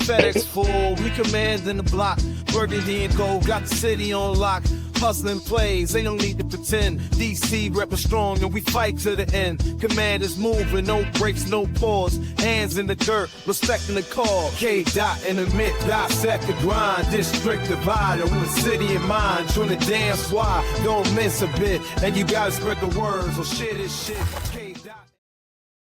FedEx full, we commanding the block. Burgundy and gold, got the city on lock. Hustling plays, they don't need to pretend. DC reppin' strong and we fight to the end. Commanders moving, no breaks, no pause. Hands in the dirt, respecting the call. K-Dot in the mid, dissect the grind. District divider with a city in mind. Trying to dance why, don't miss a bit. And you gotta spread the words, or shit is shit. K-Dot.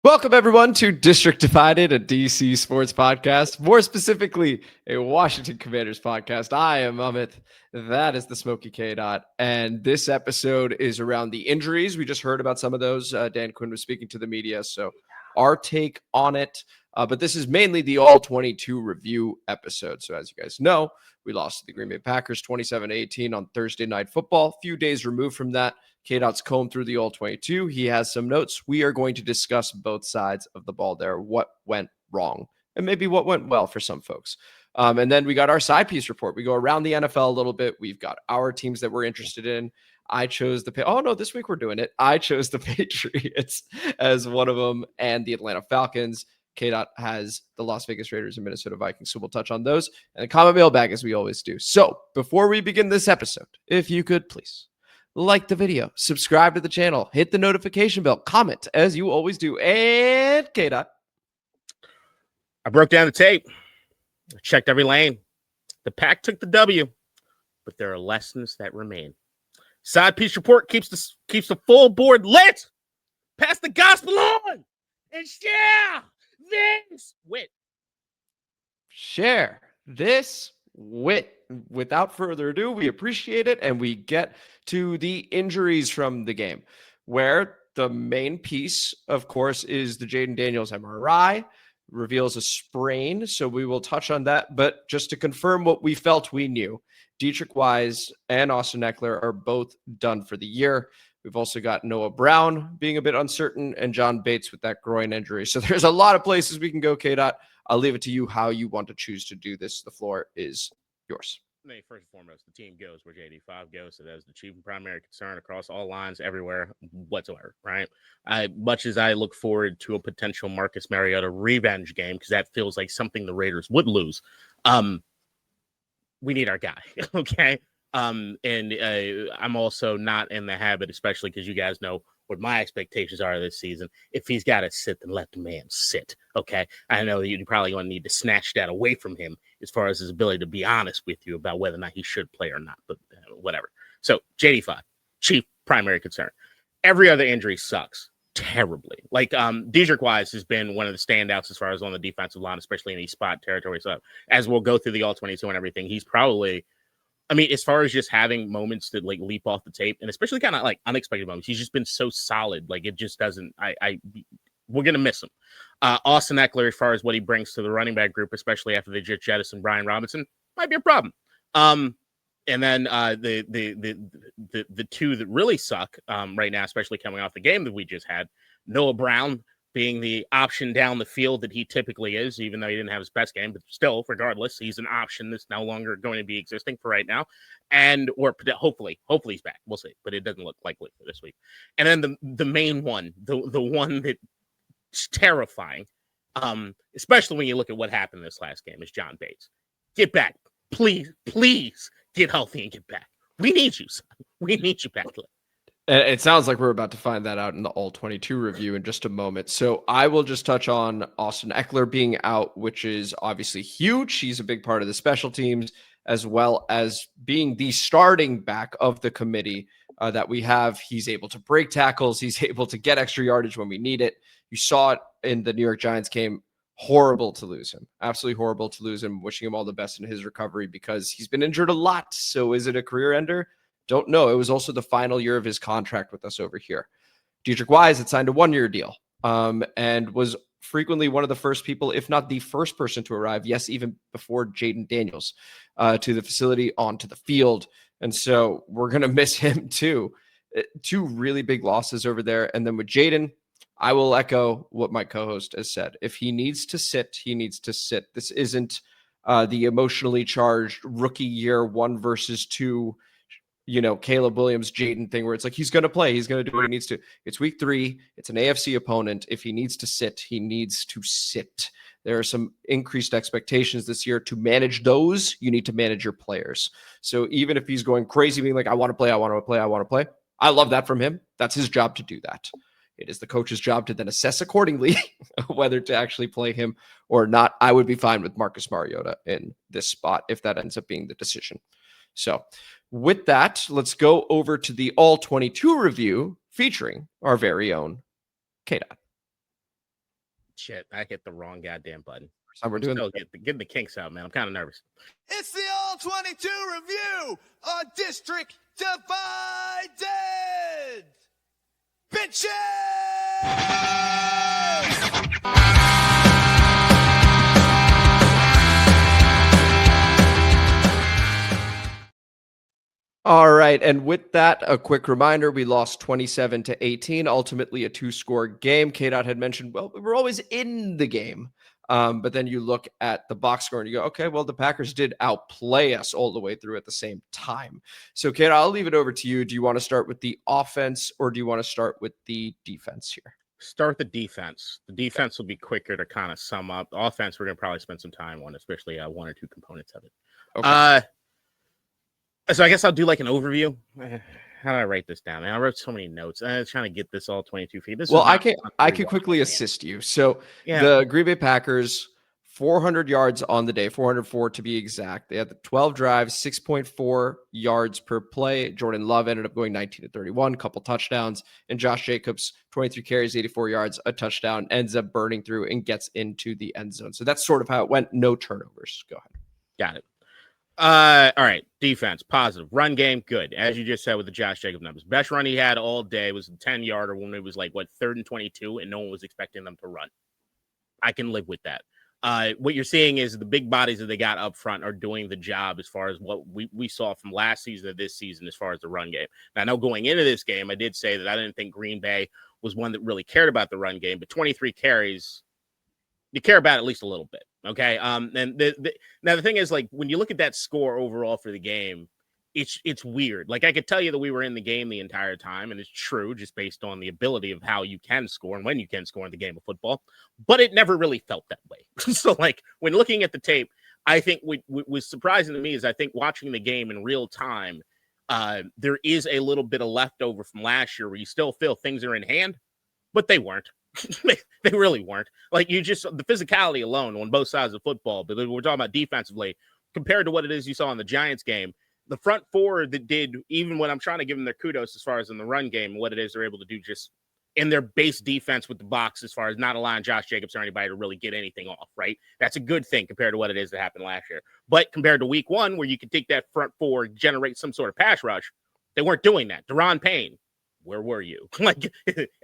Welcome, everyone, to District Divided, a DC sports podcast, more specifically, a Washington Commanders podcast. I am Amit. That is the Smoky K. And this episode is around the injuries. We just heard about some of those. Dan Quinn was speaking to the media, so our take on it. But this is mainly the All-22 review episode. So as you guys know, we lost to the Green Bay Packers 27-18 on Thursday Night Football. A few days removed from that, K-Dot's combed through the All-22. He has some notes. We are going to discuss both sides of the ball there, what went wrong, and maybe what went well for some folks. And then we got our side piece report. We go around the NFL a little bit. We've got our teams that we're interested in. I chose this week we're doing it. I chose the Patriots as one of them and the Atlanta Falcons. K-Dot has the Las Vegas Raiders and Minnesota Vikings, so we'll touch on those. And a comment mailbag, as we always do. So before we begin this episode, if you could please like the video, subscribe to the channel, hit the notification bell, comment, as you always do. And K-Dot. I broke down the tape. I checked every lane. The Pack took the W, but there are lessons that remain. Side piece report keeps the full board lit. Pass the gospel on and share this wit. Share this wit. Without further ado, we appreciate it, and we get to the injuries from the game, where the main piece, of course, is the Jayden Daniels MRI. Reveals a sprain, so we will touch on that. But just to confirm what we felt we knew, Deatrich Wise and Austin Ekeler are both done for the year. We've also got Noah Brown being a bit uncertain and John Bates with that groin injury. So there's a lot of places we can go, K-Dot. I'll leave it to you how you want to choose to do this. The floor is yours. First and foremost, the team goes where JD5 goes. So that is the chief and primary concern across all lines, everywhere whatsoever, right? Much as I look forward to a potential Marcus Mariota revenge game, because that feels like something the Raiders would lose, we need our guy, okay? I'm also not in the habit, especially because you guys know what my expectations are this season. If he's got to sit, then let the man sit, okay? I know you're probably going to need to snatch that away from him as far as his ability to be honest with you about whether or not he should play or not, but whatever. So JD5, chief primary concern. Every other injury sucks terribly. Like Deatrich Wise has been one of the standouts as far as on the defensive line, especially in these spot territories. So as we'll go through the All-22 and everything, he's probably, I mean, as far as just having moments that like leap off the tape, and especially kind of like unexpected moments, he's just been so solid. Like it just doesn't. We're gonna miss him. Austin Ekeler, as far as what he brings to the running back group, especially after they just jettisoned Brian Robinson, might be a problem. And then the two that really suck right now, especially coming off the game that we just had, Noah Brown being the option down the field that he typically is, even though he didn't have his best game, but still, regardless, he's an option that's no longer going to be existing for right now. Or hopefully he's back. We'll see, but it doesn't look likely for this week. And then the main one, the one that's terrifying, especially when you look at what happened this last game, is John Bates. Get back. Please get healthy and get back. We need you, son. We need you back. It sounds like we're about to find that out in the All-22 review in just a moment. So I will just touch on Austin Ekeler being out, which is obviously huge. He's a big part of the special teams, as well as being the starting back of the committee that we have. He's able to break tackles. He's able to get extra yardage when we need it. You saw it in the New York Giants game. Horrible to lose him. Absolutely horrible to lose him. Wishing him all the best in his recovery because he's been injured a lot. So is it a career ender? Don't know. It was also the final year of his contract with us over here. Deatrich Wise had signed a 1-year deal and was frequently one of the first people, if not the first person to arrive, yes, even before Jayden Daniels, to the facility, onto the field. And so we're going to miss him too. 2 really big losses over there. And then with Jayden, I will echo what my co-host has said. If he needs to sit, he needs to sit. This isn't the emotionally charged rookie year 1 versus 2 Caleb Williams, Jayden thing where it's like, he's going to play. He's going to do what he needs to. It's week 3. It's an AFC opponent. If he needs to sit, he needs to sit. There are some increased expectations this year. To manage those, you need to manage your players. So even if he's going crazy, being like, I want to play, I want to play, I want to play. I love that from him. That's his job to do that. It is the coach's job to then assess accordingly whether to actually play him or not. I would be fine with Marcus Mariota in this spot if that ends up being the decision. So with that, let's go over to the All-22 review featuring our very own K-Dot. Shit, I hit the wrong goddamn button. So we're doing getting the kinks out, man. I'm kind of nervous. It's the All-22 review on District Divided. Bitches! All right. And with that, a quick reminder, we lost 27-18, ultimately a 2-score game. K-Dot had mentioned, well, we're always in the game. But then you look at the box score and you go, okay, well, the Packers did outplay us all the way through at the same time. So, Kate, I'll leave it over to you. Do you want to start with the offense or do you want to start with the defense here? Start the defense. The defense will be quicker to kind of sum up. The offense, we're going to probably spend some time on, especially 1 or 2 components of it. Okay. So I guess I'll do like an overview. How do I write this down? Man, I wrote so many notes. I was trying to get this all 22 feet. I can quickly assist you. So the Green Bay Packers, 400 yards on the day, 404 to be exact. They had the 12 drives, 6.4 yards per play. Jordan Love ended up going 19-31, couple touchdowns. And Josh Jacobs, 23 carries, 84 yards, a touchdown, ends up burning through and gets into the end zone. So that's sort of how it went. No turnovers. Go ahead. Got it. All right. Defense, positive. Run game, good. As you just said with the Josh Jacobs numbers. Best run he had all day was the 10-yarder when it was 3rd and 22, and no one was expecting them to run. I can live with that. What you're seeing is the big bodies that they got up front are doing the job as far as what we saw from last season to this season as far as the run game. Now, I know going into this game, I did say that I didn't think Green Bay was one that really cared about the run game, but 23 carries, you care about at least a little bit. Okay. And now the thing is, when you look at that score overall for the game, it's weird. I could tell you that we were in the game the entire time, and it's true just based on the ability of how you can score and when you can score in the game of football, but it never really felt that way. So when looking at the tape, I think what was surprising to me is I think watching the game in real time, there is a little bit of leftover from last year where you still feel things are in hand, but they weren't. They really weren't. The physicality alone on both sides of football, but we're talking about defensively compared to what it is you saw in the Giants game. The front four that did, even when I'm trying to give them their kudos as far as in the run game, what it is they're able to do just in their base defense with the box as far as not allowing Josh Jacobs or anybody to really get anything off, right? That's a good thing compared to what it is that happened last year. But compared to week 1, where you could take that front four, generate some sort of pass rush, they weren't doing that. Deron Payne, where were you?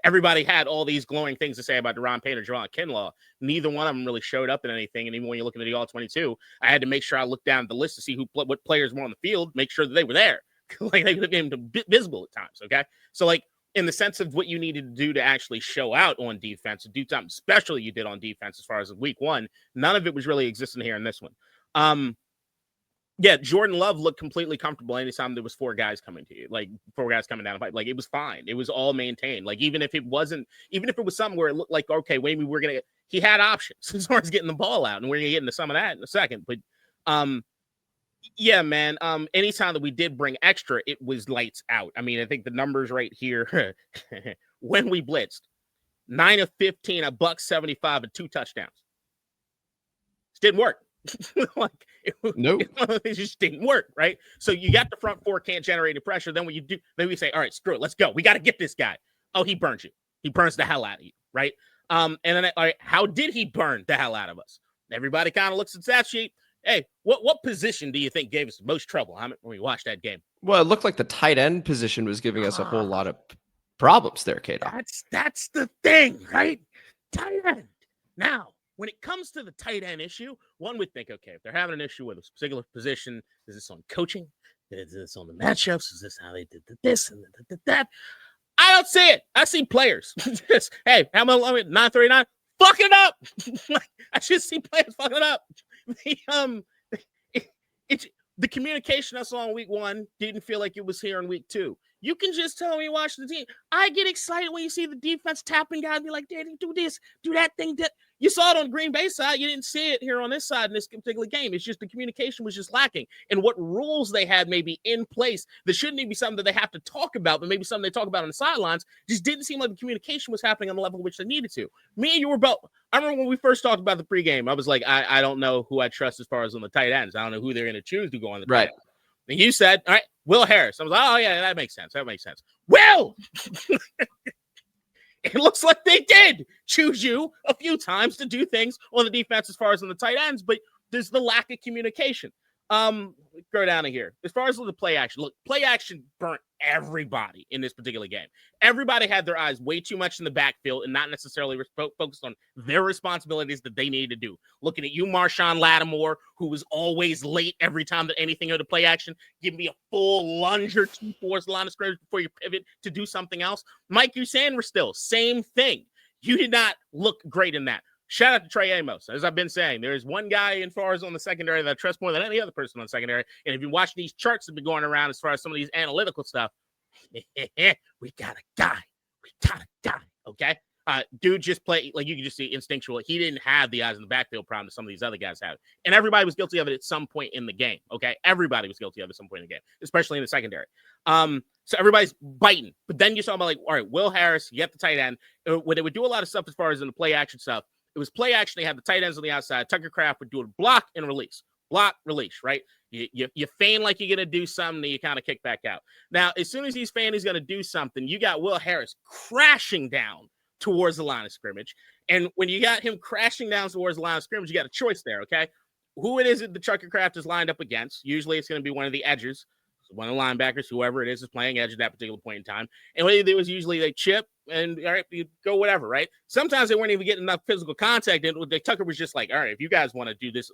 Everybody had all these glowing things to say about Deron Payne or Javon Kinlaw. Neither one of them really showed up in anything. And even when you're looking at the All-22, I had to make sure I looked down at the list to see what players were on the field, make sure that they were there. They would have been visible at times. Okay. So in the sense of what you needed to do to actually show out on defense, to do something special you did on defense as far as week 1, none of it was really existing here in this one. Yeah, Jordan Love looked completely comfortable anytime there was 4 guys coming to you, 4 guys coming down the pipe. It was fine. It was all maintained. Even if it was something where it looked like, okay, maybe he had options as far as getting the ball out, and we're going to get into some of that in a second. But, yeah, man, anytime that we did bring extra, it was lights out. I mean, I think the numbers right here, when we blitzed, 9 of 15, $175, and 2 touchdowns. It didn't work. Nope. It just didn't work, right? So you got the front four, can't generate any pressure. Then what you do, then we say, all right, screw it, let's go. We got to get this guy. Oh, he burns you. He burns the hell out of you, right? And then, all right, how did he burn the hell out of us? Everybody kind of looks at that sheet. Hey, what position do you think gave us the most trouble when we watched that game? Well, it looked like the tight end position was giving us a whole lot of problems there, Kate. That's the thing, right? Tight end. Now, when it comes to the tight end issue, one would think, okay, if they're having an issue with a particular position, is this on coaching? Is this on the matchups? Is this how they did this and that? I don't see it. I see players. Just, hey, how much? 939? Fuck it up. I just see players fucking it up. The communication I saw in week 1 didn't feel like it was here in week 2. You can just tell me watch the team. I get excited when you see the defense tapping guys and be like, Daddy, do this, do that thing. You saw it on Green Bay side. You didn't see it here on this side in this particular game. It's just the communication was just lacking. And what rules they had maybe in place that shouldn't even be something that they have to talk about, but maybe something they talk about on the sidelines, just didn't seem like the communication was happening on the level which they needed to. Me and you were both. I remember when we first talked about the pregame, I was like, I don't know who I trust as far as on the tight ends. I don't know who they're going to choose to go on the tight ends. And you said, all right, Will Harris. I was like, oh, yeah, that makes sense. That makes sense. Well, it looks like they did choose you a few times to do things on the defense as far as on the tight ends, but there's the lack of communication. Go down to here. As far as the play action, look, play action burnt everybody in this particular game. Everybody had their eyes way too much in the backfield and not necessarily focused on their responsibilities that they needed to do. Looking at you, Marshawn Lattimore, who was always late every time that anything of the play action, give me a full lunge or two towards the line of scrimmage before you pivot to do something else. Mike Usandra still, same thing. You did not look great in that. Shout out to Trey Amos. As I've been saying, there is one guy in far as on the secondary that I trust more than any other person on the secondary. And if you watch these charts that have been going around as far as some of these analytical stuff, we got a guy. We got a guy. Okay. Dude just played, like you can just see instinctual. He didn't have the eyes in the backfield problem that some of these other guys have. And everybody was guilty of it at some point in the game. Okay. Everybody was guilty of it at some point in the game, especially in the secondary. So everybody's biting. But then you saw about like, all right, Will Harris, you have the tight end. When they would do a lot of stuff as far as in the play action stuff, it was play action. They had the tight ends on the outside. Tucker Kraft would do a block and release. Block, release, right? You feign like you're going to do something, and you kind of kick back out. Now, as soon as he's feigning he's going to do something, you got Will Harris crashing down towards the line of scrimmage. And when you got him crashing down towards the line of scrimmage, you got a choice there, okay? Who it is that the Tucker Kraft is lined up against? Usually it's going to be one of the edgers, one of the linebackers, whoever it is playing edge at that particular point in time. And what they do is usually they chip and all right, you go whatever, right? Sometimes they weren't even getting enough physical contact. And Tucker was just like, all right, if you guys want to do this,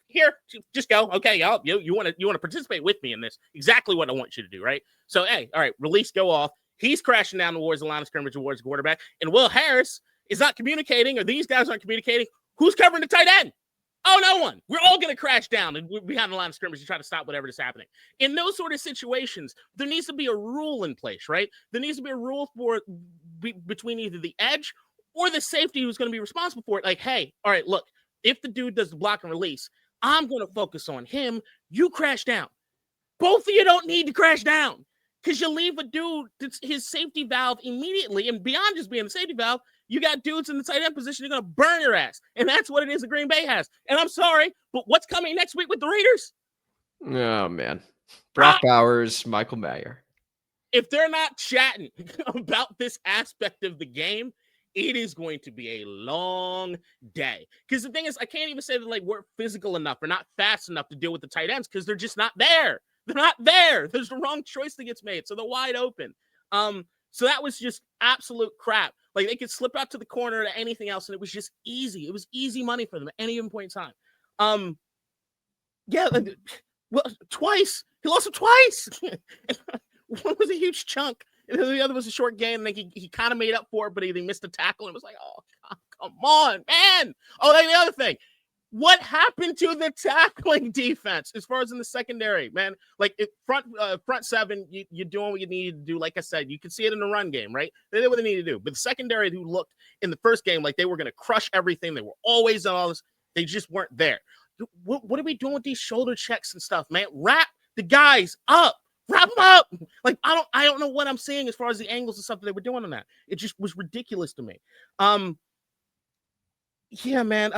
here, just go. Okay, y'all, you want to participate with me in this? Exactly what I want you to do, right? So, hey, all right, release, go off. He's crashing down towards the line of scrimmage towards the quarterback. And Will Harris is not communicating, or these guys aren't communicating. Who's covering the tight end? Oh, no one. We're all going to crash down and we're behind the line of scrimmage to try to stop whatever is happening. In those sort of situations, there needs to be a rule in place, right? There needs to be a rule for between either the edge or the safety who's going to be responsible for it. Like, hey, all right, look, if the dude does the block and release, I'm going to focus on him. You crash down. Both of you don't need to crash down because you leave a dude that's his safety valve immediately. And beyond just being the safety valve, you got dudes in the tight end position, you're going to burn your ass. And that's what it is that Green Bay has. And I'm sorry, but what's coming next week with the Raiders? Oh, man. Brock Bowers, Michael Mayer. If they're not chatting about this aspect of the game, it is going to be a long day. Because the thing is, I can't even say that like we're physical enough or not fast enough to deal with the tight ends because they're just not there. They're not there. There's the wrong choice that gets made. So they're wide open. So that was just absolute crap. Like they could slip out to the corner to anything else, and it was just easy. It was easy money for them at any given point in time. Yeah, well, twice. He lost it twice. One was a huge chunk, and the other was a short game. And he kind of made up for it, but he missed a tackle, and it was like, oh, come on, man. Oh, then the other thing. What happened to the tackling defense as far as in the secondary, man? Like front seven, you're doing what you need to do. Like I said, you can see it in the run game, right? They did what they needed to do. But the secondary who looked in the first game like they were going to crush everything. They were always on all this. They just weren't there. What are we doing with these shoulder checks and stuff, man? Wrap the guys up. Wrap them up. Like I don't know what I'm seeing as far as the angles and stuff that they were doing on that. It just was ridiculous to me. Yeah, man.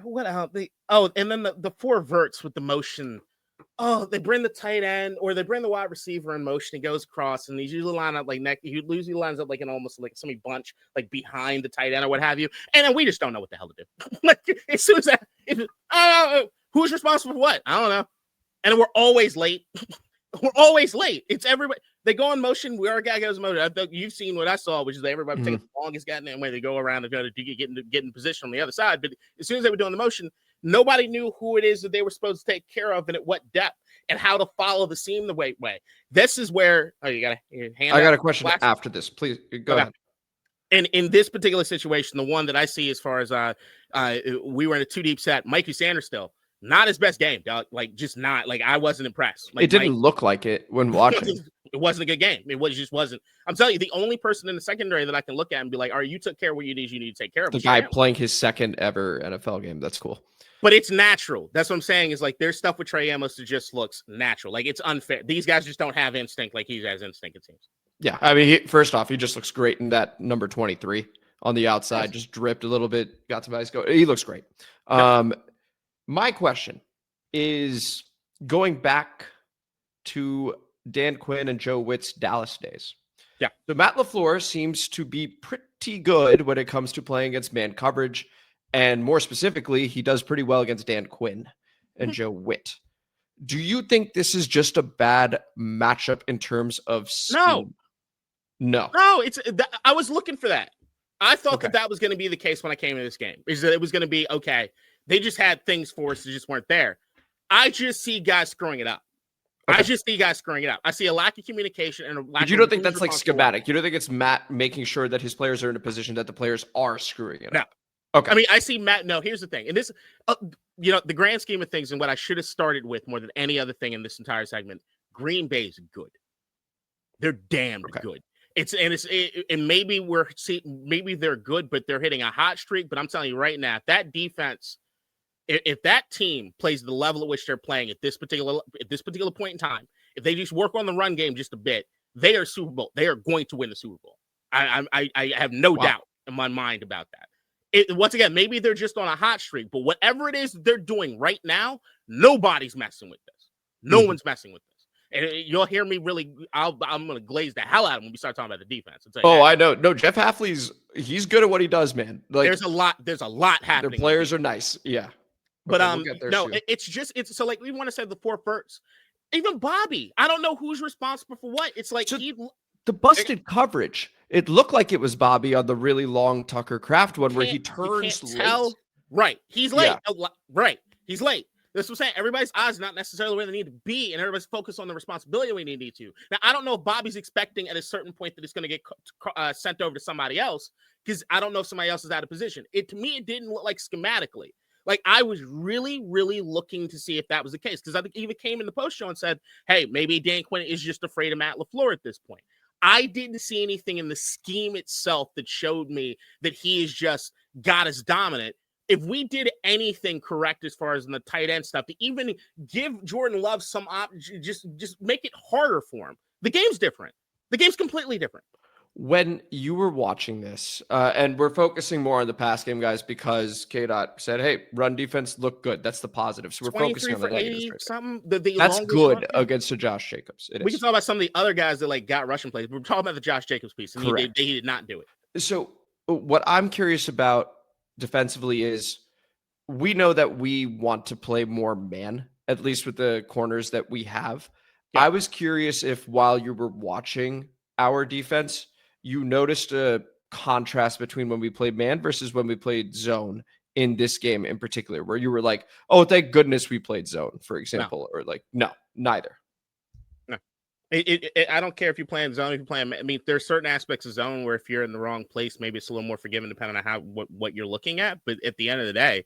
What else? And then the four verts with the motion. Oh, they bring the tight end or they bring the wide receiver in motion. He goes across, and he usually line up like neck. He usually lines up like an almost like semi bunch, like behind the tight end or what have you. And then we just don't know what the hell to do. Like as soon as that, who's responsible for what? I don't know. And we're always late. We're always late. It's everybody. They go in motion. Our guy goes in motion. I think you've seen what I saw, which is everybody taking the longest goddamn way. They go around and go to get in position on the other side. But as soon as they were doing the motion, nobody knew who it is that they were supposed to take care of and at what depth and how to follow the seam the right way. This is where you got to hand. I got a question after this. Please go ahead. And in this particular situation, the one that I see as far as we were in a 2 deep set, Micah Parsons still Not his best game, dog. Like, just not. Like, I wasn't impressed. Like, It didn't look like it when watching. It wasn't a good game. Just wasn't. I'm telling you, the only person in the secondary that I can look at and be like, all right, you took care of what you need to take care of. The guy playing his second ever NFL game. That's cool. But it's natural. That's what I'm saying is like there's stuff with Trey Amos that just looks natural. Like it's unfair. These guys just don't have instinct like he has instinct, it seems. Yeah. I mean, first off, he just looks great in that number 23 on the outside. Just dripped a little bit, got some ice go. He looks great. My question is going back to Dan Quinn and Joe Witt's Dallas days. Yeah. So Matt LaFleur seems to be pretty good when it comes to playing against man coverage. And more specifically, he does pretty well against Dan Quinn and Joe Witt. Do you think this is just a bad matchup in terms of scheme? No. I was looking for that. I thought that was going to be the case when I came into this game. Is that it was going to be, okay, they just had things for us that just weren't there. I just see guys screwing it up. I see a lack of communication and a lack. But you don't think that's like schematic? You don't think it's Matt making sure that his players are in a position that the players are screwing it up? Okay. I mean, I see Matt. No, here's the thing. And this, the grand scheme of things and what I should have started with more than any other thing in this entire segment, Green Bay's good. They're damned good. Maybe they're good, but they're hitting a hot streak. But I'm telling you right now, that defense, if that team plays the level at which they're playing at this particular point in time, if they just work on the run game just a bit, they are Super Bowl. They are going to win the Super Bowl. I have no doubt in my mind about that. Once again, maybe they're just on a hot streak, but whatever it is they're doing right now, nobody's messing with this. No one's messing with this. And you'll hear me really, I'm going to glaze the hell out of him when we start talking about the defense. I know. No, Jeff he's good at what he does, man. Like, there's a lot happening. Their players are nice. Yeah. But so like we want to say the four first. Even Bobby, I don't know who's responsible for what. It's like the busted coverage. It looked like it was Bobby on the really long Tucker Kraft one where he turns late. Right. He's late. Yeah. Right. He's late. That's what I'm saying. Everybody's eyes not necessarily where they need to be, and everybody's focused on the responsibility we need to. Now, I don't know if Bobby's expecting at a certain point that it's going to get sent over to somebody else, because I don't know if somebody else is out of position. To me, it didn't look like schematically. Like, I was really, really looking to see if that was the case, because I think Eva came in the post show and said, hey, maybe Dan Quinn is just afraid of Matt LaFleur at this point. I didn't see anything in the scheme itself that showed me that he is just got us dominant. If we did anything correct as far as in the tight end stuff, to even give Jordan Love some just make it harder for him. The game's different. The game's completely different. When you were watching this, and we're focusing more on the pass game, guys, because K-Dot said, hey, run defense looked good. That's the positive. So we're focusing on the negatives. That's good against the Josh Jacobs. We can talk about some of the other guys that like got rushing plays. We're talking about the Josh Jacobs piece, and he did not do it. So what I'm curious about defensively is we know that we want to play more man, at least with the corners that we have. Yeah. I was curious if while you were watching our defense, you noticed a contrast between when we played man versus when we played zone in this game in particular, where you were like, oh, thank goodness we played zone, for example, or like, no, neither. No, I don't care if you play in zone, if you play, I mean, there's certain aspects of zone where if you're in the wrong place, maybe it's a little more forgiving depending on what you're looking at. But at the end of the day,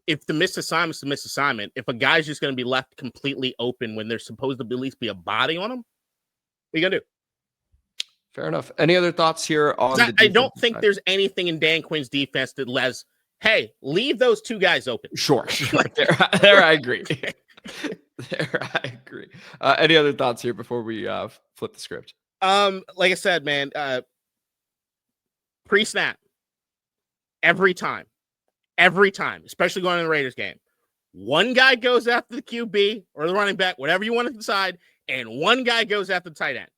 if the missed assignment is the missed assignment, if a guy's just going to be left completely open when there's supposed to at least be a body on him, what are you going to do? Fair enough. Any other thoughts here on the I don't think there's anything in Dan Quinn's defense that lets, hey, leave those two guys open. Sure. There I agree. There I agree. Any other thoughts here before we flip the script? Like I said, man, pre-snap, every time, especially going in the Raiders game, one guy goes after the QB or the running back, whatever you want to decide, and one guy goes after the tight end.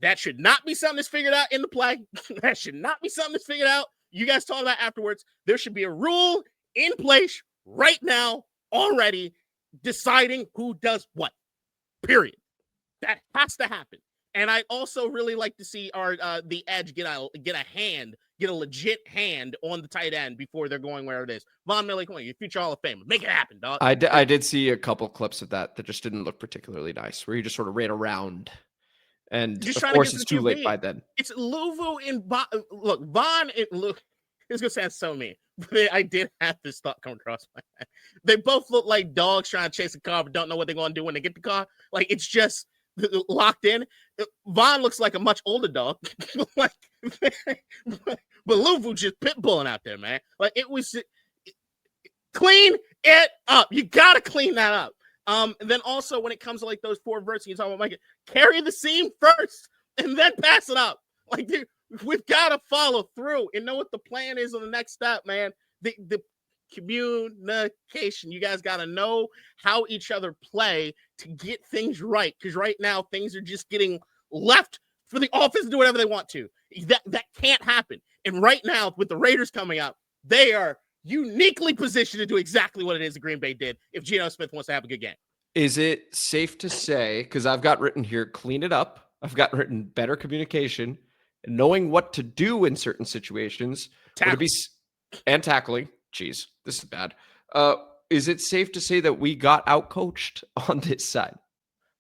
That should not be something that's figured out in the play. That should not be something that's figured out. You guys talk about afterwards. There should be a rule in place right now already deciding who does what, period. That has to happen. And I also really like to see the edge get a legit hand on the tight end before they're going where it is. Von Miller, come on, you're future Hall of Fame. Make it happen, dog. I did see a couple clips of that just didn't look particularly nice, where he just sort of ran around. And just of course, it's too late by then. It's Luvu and look, Von and look. it's gonna sound so mean, but I did have this thought come across my head. They both look like dogs trying to chase a car, but don't know what they're gonna do when they get the car. Like it's just locked in. Vaughn looks like a much older dog, like, but Luvu just pit bulling out there, man. Like it was clean it up. You gotta clean that up. And then also when it comes to like those 4 verses, you talk about Micah, carry the seam first and then pass it up. Like dude, we've got to follow through and know what the plan is on the next step, man. The communication. You guys got to know how each other play to get things right. Because right now things are just getting left for the offense to do whatever they want to. That can't happen. And right now with the Raiders coming up, they are uniquely positioned to do exactly what it is that Green Bay did if Geno Smith wants to have a good game. Is it safe to say, because I've got written here, clean it up. I've got written better communication, knowing what to do in certain situations, and tackling. Jeez, this is bad. Is it safe to say that we got outcoached on this side?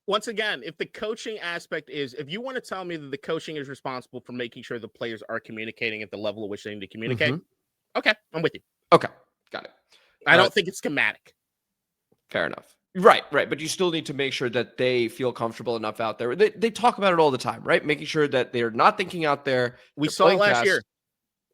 Once again, if the coaching aspect is, if you want to tell me that the coaching is responsible for making sure the players are communicating at the level at which they need to communicate, okay, I'm with you. Okay, got it. I don't think it's schematic. Fair enough. Right. But you still need to make sure that they feel comfortable enough out there. They talk about it all the time, right? Making sure that they're not thinking out there. We saw it last year.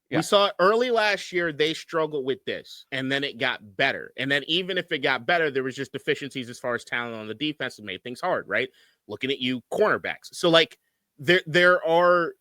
Yeah. We saw it early last year. They struggled with this, and then it got better. And then even if it got better, there was just deficiencies as far as talent on the defense that made things hard, right? Looking at you, cornerbacks. So, like, there are...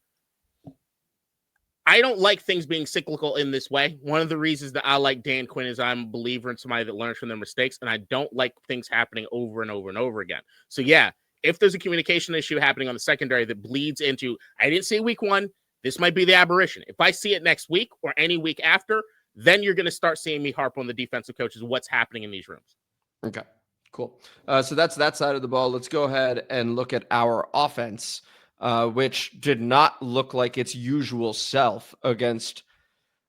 I don't like things being cyclical in this way. One of the reasons that I like Dan Quinn is I'm a believer in somebody that learns from their mistakes, and I don't like things happening over and over and over again. So, yeah, if there's a communication issue happening on the secondary that bleeds into, I didn't see week 1, this might be the aberration. If I see it next week or any week after, then you're going to start seeing me harp on the defensive coaches, what's happening in these rooms. Okay, cool. So that's that side of the ball. Let's go ahead and look at our offense, which did not look like its usual self against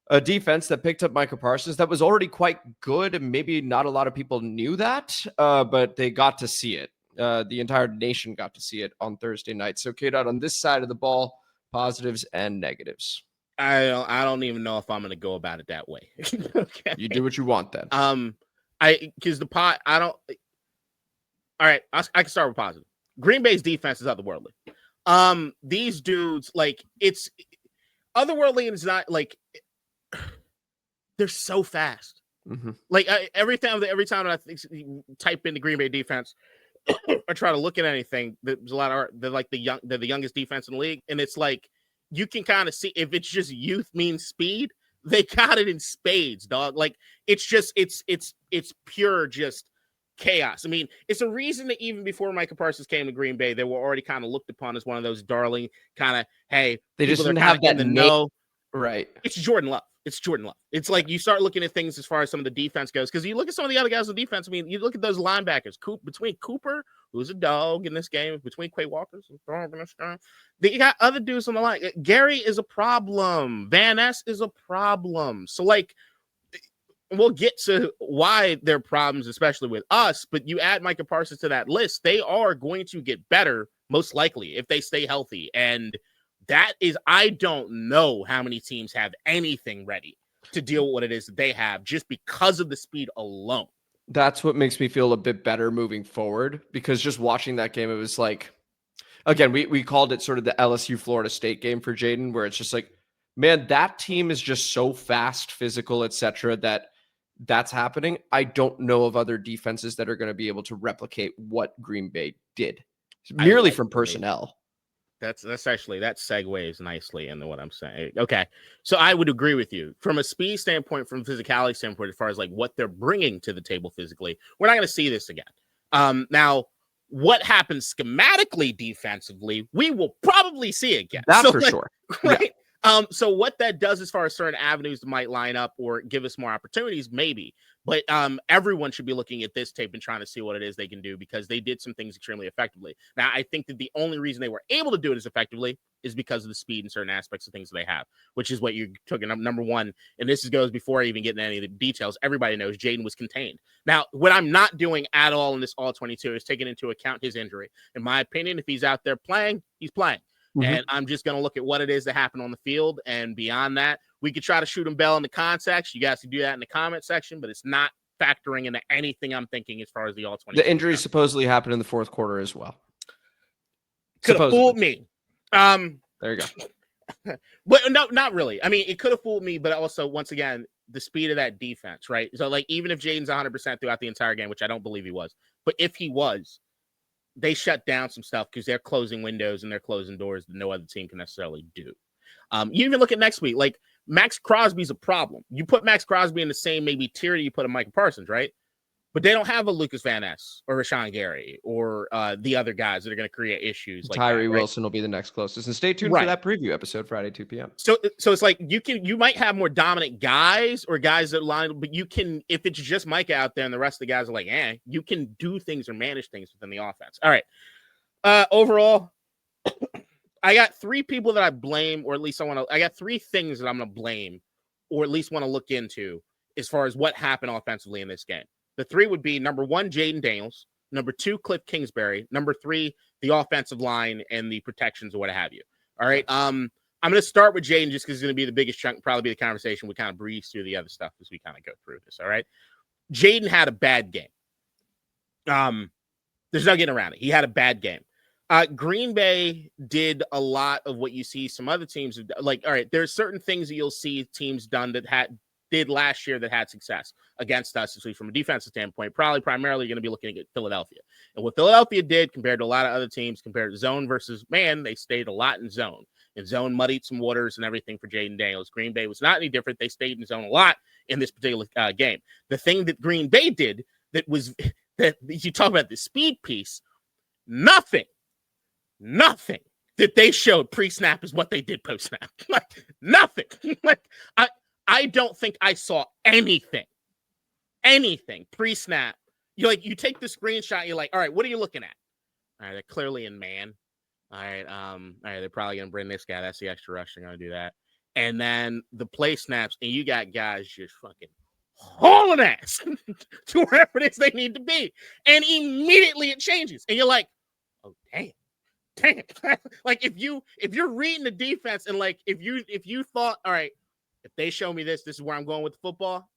a defense that picked up Micah Parsons that was already quite good, and maybe not a lot of people knew that, but they got to see it. The entire nation got to see it on Thursday night. So, K-Dot, on this side of the ball, positives and negatives. I don't even know if I'm going to go about it that way. Okay. You do what you want then. Because I don't. All right, I can start with positive. Green Bay's defense is otherworldly. These dudes, like, it's otherworldly, and it's not like they're so fast. Mm-hmm. Like every time I type in the Green Bay defense or try to look at anything, there's a lot of they're the youngest defense in the league, and it's like you can kind of see if it's just youth means speed. They got it in spades, dog. Like it's just it's pure just chaos. I mean, it's a reason that even before Micah Parsons came to Green Bay, they were already kind of looked upon as one of those darling kind of, hey, they just didn't have that no. Right. It's Jordan Love. It's like you start looking at things as far as some of the defense goes, because you look at some of the other guys on defense. I mean, you look at those linebackers, between Cooper, who's a dog in this game, between Quay Walker's a dog in this game. You got other dudes on the line. Gary is a problem. Van Ness is a problem. So, like, we'll get to why they're problems, especially with us, but you add Micah Parsons to that list, they are going to get better, most likely, if they stay healthy. And that is, I don't know how many teams have anything ready to deal with what it is that they have just because of the speed alone. That's what makes me feel a bit better moving forward, because just watching that game, it was like, again, we called it sort of the LSU Florida State game for Jayden, where it's just like, man, that team is just so fast, physical, etc., that's happening. I don't know of other defenses that are going to be able to replicate what Green Bay did, merely from personnel. That segues nicely into what I'm saying. Okay, so I would agree with you from a speed standpoint, from physicality standpoint, as far as like what they're bringing to the table physically. We're not going to see this again. Now, what happens schematically defensively, we will probably see again. That's for sure, right? Yeah. So what that does as far as certain avenues that might line up or give us more opportunities, maybe. But everyone should be looking at this tape and trying to see what it is they can do, because they did some things extremely effectively. Now, I think that the only reason they were able to do it as effectively is because of the speed and certain aspects of things that they have, which is what you took in number one. And this goes before I even get into any of the details. Everybody knows Jayden was contained. Now, what I'm not doing at all in this All-22 is taking into account his injury. In my opinion, if he's out there playing, he's playing. And I'm just going to look at what it is that happened on the field. And beyond that, we could try to shoot them bell in the context. You guys can do that in the comment section, but it's not factoring into anything I'm thinking as far as the all-22. The injury supposedly happened in the fourth quarter as well. Could have fooled me. There you go. But no, not really. I mean, it could have fooled me, but also, once again, the speed of that defense, right? So, like, even if Jayden's 100% throughout the entire game, which I don't believe he was, but if he was, they shut down some stuff because they're closing windows and they're closing doors that no other team can necessarily do. You even look at next week, like, Max Crosby's a problem. You put Max Crosby in the same maybe tier that you put a Micah Parsons, right? But they don't have a Lucas Van Ness or Rashawn Gary or the other guys that are going to create issues. Like Tyree that, right? Wilson will be the next closest. And stay tuned for that preview episode Friday, 2 p.m. So it's like you might have more dominant guys or guys that line, but you can, if it's just Micah out there and the rest of the guys are like, you can do things or manage things within the offense. All right. Overall, I got three people that I blame, or at least I got three things that I'm going to blame, or at least want to look into as far as what happened offensively in this game. The three would be number one, Jayden Daniels, number two, Cliff Kingsbury, number three, the offensive line and the protections or what have you. All right. I'm going to start with Jayden just because it's going to be the biggest chunk, probably be the conversation. We kind of breeze through the other stuff as we kind of go through this. All right. Jayden had a bad game. There's no getting around it. He had a bad game. Green Bay did a lot of what you see some other teams have done. Like, all right, there's certain things that you'll see teams done that did last year that had success against us, especially from a defensive standpoint. Probably primarily going to be looking at Philadelphia. And what Philadelphia did compared to a lot of other teams, compared to zone versus man, they stayed a lot in zone. And zone muddied some waters and everything for Jayden Daniels. Green Bay was not any different. They stayed in zone a lot in this particular game. The thing that Green Bay did that you talk about the speed piece, nothing that they showed pre-snap is what they did post-snap. Like, nothing. Like, I don't think I saw anything pre-snap. You take the screenshot, you're like, all right, what are you looking at? All right, they're clearly in man. All right, they're probably gonna bring this guy. That's the extra rush. They're gonna do that. And then the play snaps, and you got guys just fucking hauling ass to wherever it is they need to be. And immediately it changes. And you're like, oh damn. Like, if you're reading the defense and like if you thought, all right, if they show me this is where I'm going with the football.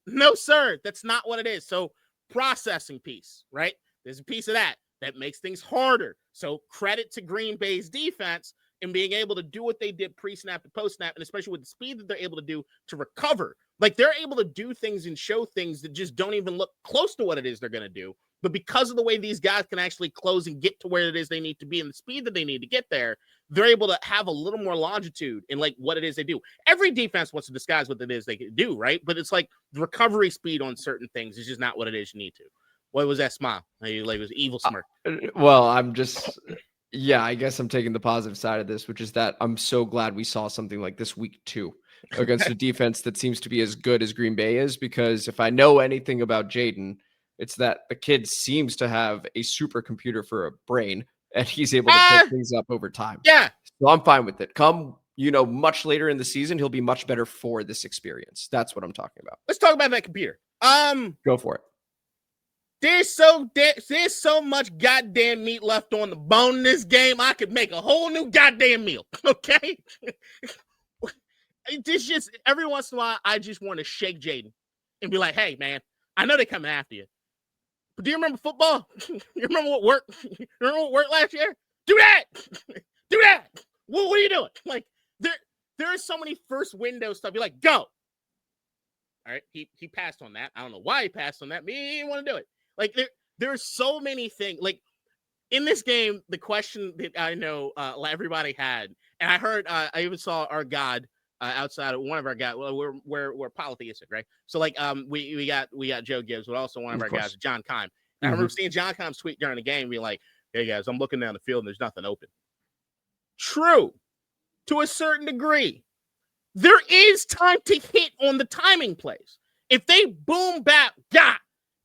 No, sir. That's not what it is. So processing piece, right? There's a piece of that makes things harder. So credit to Green Bay's defense in being able to do what they did pre-snap to post-snap, and especially with the speed that they're able to do to recover. Like, they're able to do things and show things that just don't even look close to what it is they're going to do. But because of the way these guys can actually close and get to where it is they need to be and the speed that they need to get there, they're able to have a little more longitude in like what it is they do. Every defense wants to disguise what it is they can do, right? But it's like the recovery speed on certain things is just not what it is you need to. What was that smile? Like, it was an evil smirk. Well, I guess I'm taking the positive side of this, which is that I'm so glad we saw something like this week 2 against a defense that seems to be as good as Green Bay is, because if I know anything about Jayden, it's that the kid seems to have a supercomputer for a brain, and he's able to pick things up over time. Yeah. So I'm fine with it. Come, much later in the season, he'll be much better for this experience. That's what I'm talking about. Let's talk about that computer. Go for it. There's so much goddamn meat left on the bone in this game. I could make a whole new goddamn meal. Okay. It's just every once in a while, I just want to shake Jayden and be like, hey, man, I know they're coming after you. But do you remember football? You remember what worked? You remember what worked last year? Do that. Do that. What are you doing? Like, there is so many first window stuff. You're like, go. All right. He passed on that. I don't know why he passed on that. But he didn't want to do it. Like, there's so many things. Like, in this game, the question that I know everybody had, and I heard, I even saw our God outside of one of our guys. Well, we're polytheistic, right? So like, we got Joe Gibbs, but also one of our guys, John Kime. And I remember seeing John Kime's tweet during the game, being like, "Hey guys, I'm looking down the field and there's nothing open." True, to a certain degree. There is time to hit on the timing plays. If they boom bap,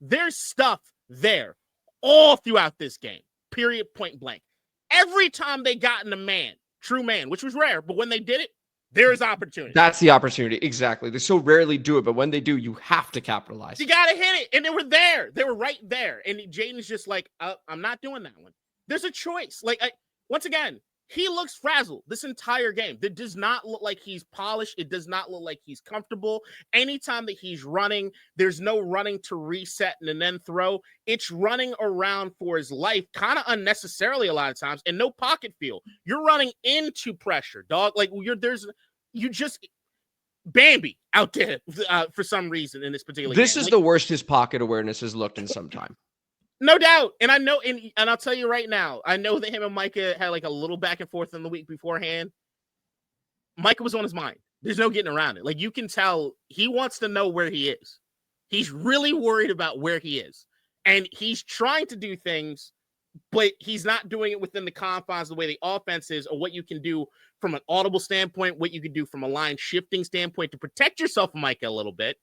there's stuff there all throughout this game. Period. Point blank. Every time they got in a man, true man, which was rare, but when they did it, there is opportunity. That's the opportunity. Exactly. They so rarely do it, but when they do, you have to capitalize. You got to hit it. And they were there. They were right there. And Jayden's just like, I'm not doing that one. There's a choice. Like, once again, He looks frazzled this entire game. That does not look like he's polished. It does not look like he's comfortable. Anytime that he's running, there's no running to reset and then throw. It's running around for his life, kind of unnecessarily a lot of times, and no pocket feel. You're running into pressure, dog. Like you just Bambi out there for some reason in this particular game. This is the worst his pocket awareness has looked in some time. No doubt. And I know, and I'll tell you right now, I know that him and Micah had like a little back and forth in the week beforehand. Micah was on his mind. There's no getting around it. Like, you can tell he wants to know where he is. He's really worried about where he is. And he's trying to do things, but he's not doing it within the confines of the way the offense is, or what you can do from an audible standpoint, what you can do from a line shifting standpoint to protect yourself from Micah a little bit.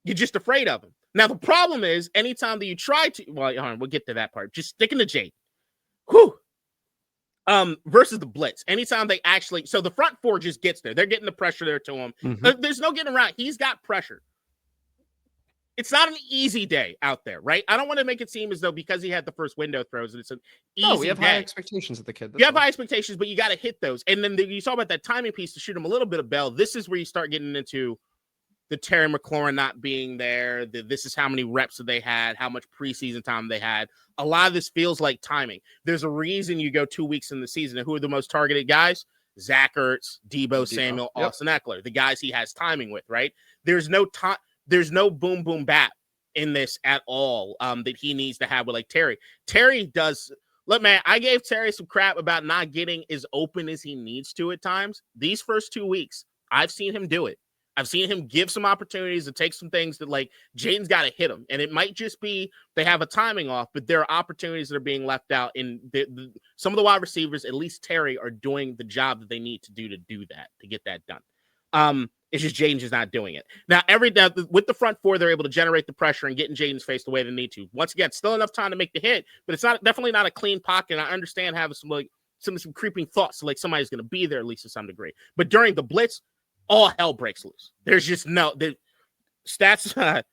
You're just afraid of him. Now, the problem is, anytime that you try to, well, we'll get to that part. Just sticking to Jayden. Versus the blitz. Anytime they actually, so the front four just gets there. They're getting the pressure there to him. Mm-hmm. There's no getting around. He's got pressure. It's not an easy day out there, right? I don't want to make it seem as though because he had the first window throws, and it's an easy No, we have day. high expectations of the kid. You have high expectations, but you got to hit those. And then you talk about that timing piece to shoot him a little bit of bell. This is where you start getting into the Terry McLaurin not being there. This is how many reps that they had, how much preseason time they had. A lot of this feels like timing. There's a reason you go 2 weeks in the season. And who are the most targeted guys? Zach Ertz, Debo Samuel, Yep. Austin Eckler, the guys he has timing with, right? There's no time. There's no boom, boom, bap in this at all that he needs to have with like Terry. Terry does. Look, man, I gave Terry some crap about not getting as open as he needs to at times. These first 2 weeks, I've seen him do it. I've seen him give some opportunities to take some things that, like, Jayden's got to hit him. And it might just be they have a timing off, but there are opportunities that are being left out. And some of the wide receivers, at least Terry, are doing the job that they need to do that, to get that done. It's just Jayden's just not doing it. Now, with the front four, they're able to generate the pressure and get in Jayden's face the way they need to. Once again, still enough time to make the hit, but it's definitely not a clean pocket. And I understand having some creeping thoughts, like somebody's going to be there at least to some degree. But during the blitz, all hell breaks loose. There's just the stats.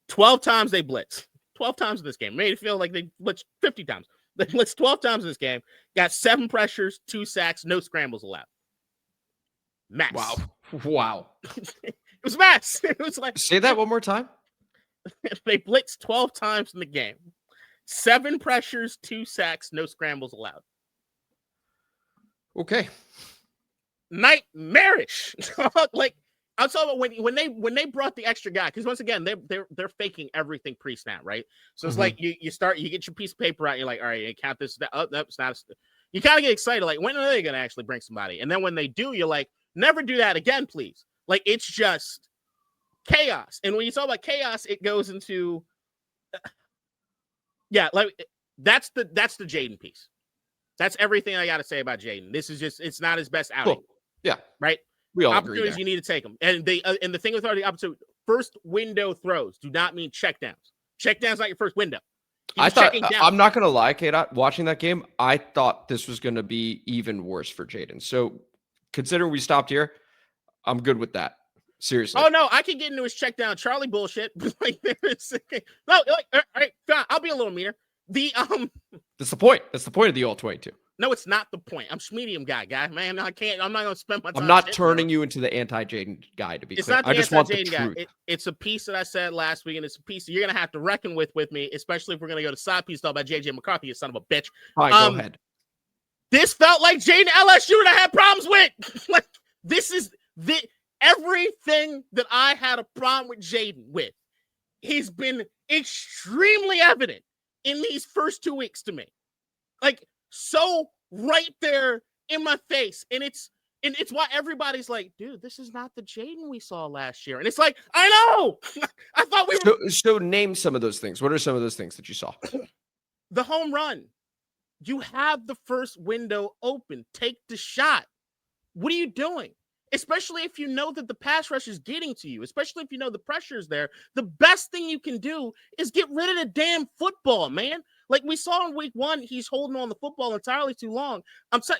12 times they blitz. 12 times in this game. Made it feel like they blitzed 50 times. They blitzed 12 times in this game. Got 7 pressures, 2 sacks, no scrambles allowed. Max. Wow. It was max. It was like, say that one more time. They blitzed 12 times in the game. 7 pressures, 2 sacks, no scrambles allowed. Okay. Nightmarish. Like, I'll tell you when they brought the extra guy, because once again they're faking everything pre-snap, right? So it's like you get your piece of paper out, and you're like, all right, you count this. That's not. You kind of get excited, like, when are they going to actually bring somebody? And then when they do, you're like, never do that again, please. Like, it's just chaos. And when you talk about chaos, it goes into like that's the Jayden piece. That's everything I got to say about Jayden. This is just, it's not his best outing. Cool. Yeah. Right? We all opportunities agree you need to take them. And the thing with the opposite, first window throws do not mean checkdowns. Checkdowns not your first window. I thought, I'm not going to lie, K-Dot, watching that game, I thought this was going to be even worse for Jayden. So considering we stopped here, I'm good with that. Seriously. Oh, no, I can get into his checkdown Charlie bullshit. All right, fine, I'll be a little meaner. That's the point. That's the point of the All-22. No, it's not the point. I'm medium guy. Man, I'm not going to spend my time. I'm not turning you into the anti-Jayden guy, to be clear. Not the I just want the anti-Jayden truth. It's a piece that I said last week, and it's a piece that you're going to have to reckon with me, especially if we're going to go to side piece talk about J.J. McCarthy, you son of a bitch. Fine, go ahead. This felt like Jayden LSU that I had problems with. Like, this is everything that I had a problem with Jayden with. He's been extremely evident in these first 2 weeks to me. Like, so right there in my face. And it's why everybody's like, dude, this is not the Jayden we saw last year. And it's like, I know. I thought we were. So name some of those things. What are some of those things that you saw? The home run. You have the first window open. Take the shot. What are you doing? Especially if you know that the pass rush is getting to you, especially if you know the pressure is there. The best thing you can do is get rid of the damn football, man. Like we saw in week 1, he's holding on the football entirely too long.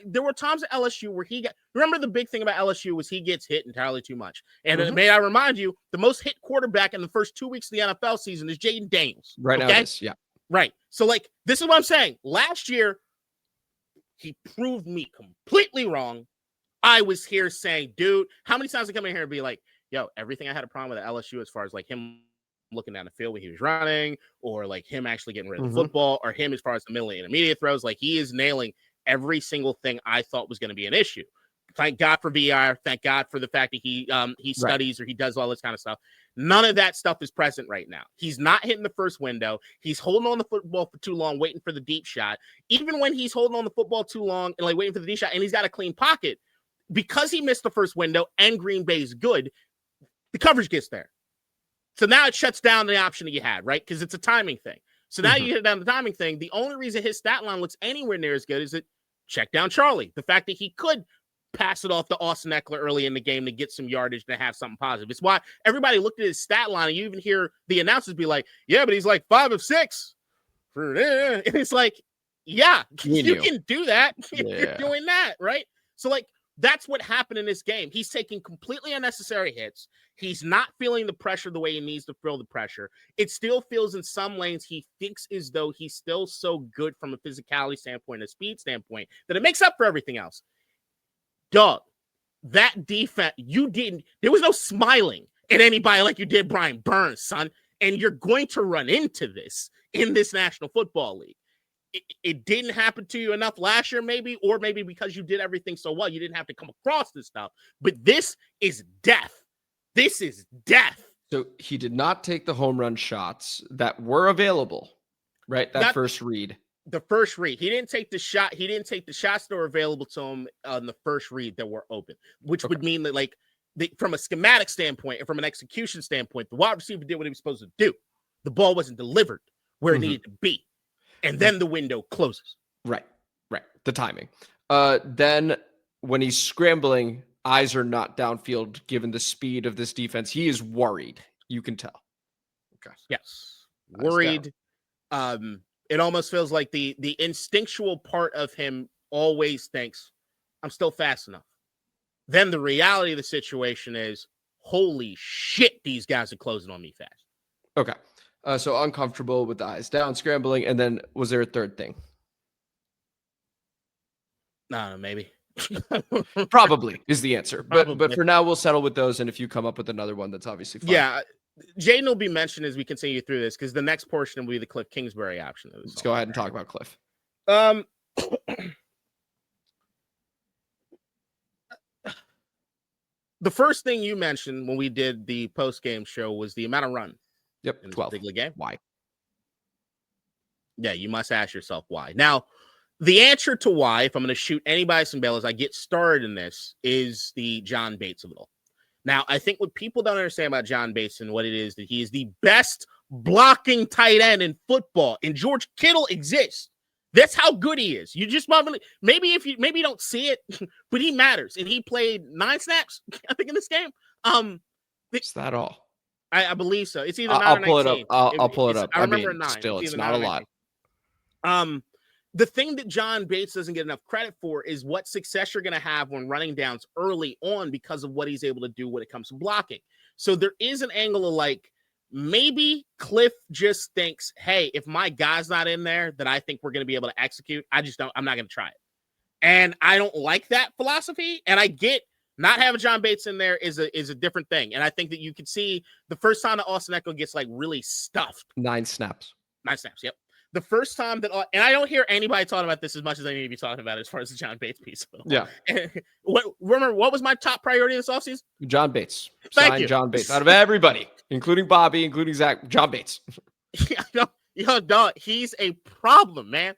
There were times at LSU where remember the big thing about LSU was he gets hit entirely too much. And may I remind you, the most hit quarterback in the first 2 weeks of the NFL season is Jayden Daniels. Right now, it is, yeah. Right. So, like, this is what I'm saying. Last year, He proved me completely wrong. I was here saying, dude, how many times I come in here and be like, yo, everything I had a problem with at LSU as far as like him looking down the field when he was running, or like him actually getting rid of the football, or him as far as the middle and intermediate throws, like he is nailing every single thing I thought was going to be an issue. Thank God for VR. Thank God for the fact that he studies or he does all this kind of stuff. None of that stuff is present right now. He's not hitting the first window. He's holding on the football for too long, waiting for the deep shot. Even when he's holding on the football too long and like waiting for the deep shot, and he's got a clean pocket, because he missed the first window and Green Bay's good, the coverage gets there. So now it shuts down the option that you had, right? Because it's a timing thing. So now you hit down the timing thing. The only reason his stat line looks anywhere near as good is that check down Charlie. The fact that he could pass it off to Austin Eckler early in the game to get some yardage and have something positive. It's why everybody looked at his stat line, and you even hear the announcers be like, yeah, but he's like 5 of 6. And it's like, yeah, you can do that if you're doing that, right? So like, that's what happened in this game. He's taking completely unnecessary hits. He's not feeling the pressure the way he needs to feel the pressure. It still feels in some lanes he thinks as though he's still so good from a physicality standpoint, a speed standpoint, that it makes up for everything else. Dog, that defense, there was no smiling at anybody like you did Brian Burns, son. And you're going to run into this in this National Football League. It didn't happen to you enough last year, maybe, or maybe because you did everything so well, you didn't have to come across this stuff. But this is death. This is death. So he did not take the home run shots that were available, right? That first read. The first read. He didn't take the shot. He didn't take the shots that were available to him on the first read that were open, which would mean that, like, from a schematic standpoint and from an execution standpoint, the wide receiver did what he was supposed to do. The ball wasn't delivered where it needed to be. And then the window closes. Right. The timing. Then when he's scrambling, eyes are not downfield, given the speed of this defense. He is worried. You can tell. Okay. Yes. Worried. It almost feels like the instinctual part of him always thinks, I'm still fast enough. Then the reality of the situation is, holy shit, these guys are closing on me fast. Okay. So uncomfortable with the eyes down, scrambling, and then was there a third thing? No, maybe. Probably is the answer. But for now, we'll settle with those. And if you come up with another one, that's obviously fine. Yeah, Jayden will be mentioned as we continue through this, because the next portion will be the Cliff Kingsbury option. Let's go ahead and talk about Cliff. The first thing you mentioned when we did the post-game show was the amount of run. Yep, in 12. This particular game. Why? Yeah, you must ask yourself why. Now, the answer to why, if I'm going to shoot anybody some bail as I get started in this, is the John Bates of it all. Now, I think what people don't understand about John Bates and what it is that he is the best blocking tight end in football, and George Kittle exists. That's how good he is. You just maybe you don't see it, but he matters, and he played 9 snaps, I think, in this game. Is that all? I believe so. It's either 9 I'll or 19. pull it up. I'll pull it up. I remember 9. Still, it's not a lot. The thing that John Bates doesn't get enough credit for is what success you're going to have when running downs early on because of what he's able to do when it comes to blocking. So there is an angle of like, maybe Cliff just thinks, hey, if my guy's not in there that I think we're going to be able to execute, I'm not going to try it. And I don't like that philosophy. And I get not having John Bates in there is a different thing. And I think that you can see the first time that Austin Eckler gets like really stuffed. 9 snaps. 9 snaps. Yep. The first time that, and I don't hear anybody talking about this as much as I need to be talking about it as far as the John Bates piece. Yeah. Remember, what was my top priority this offseason? John Bates. Thank you. John Bates. Out of everybody, including Bobby, including Zach, John Bates. Yo, dog, he's a problem, man.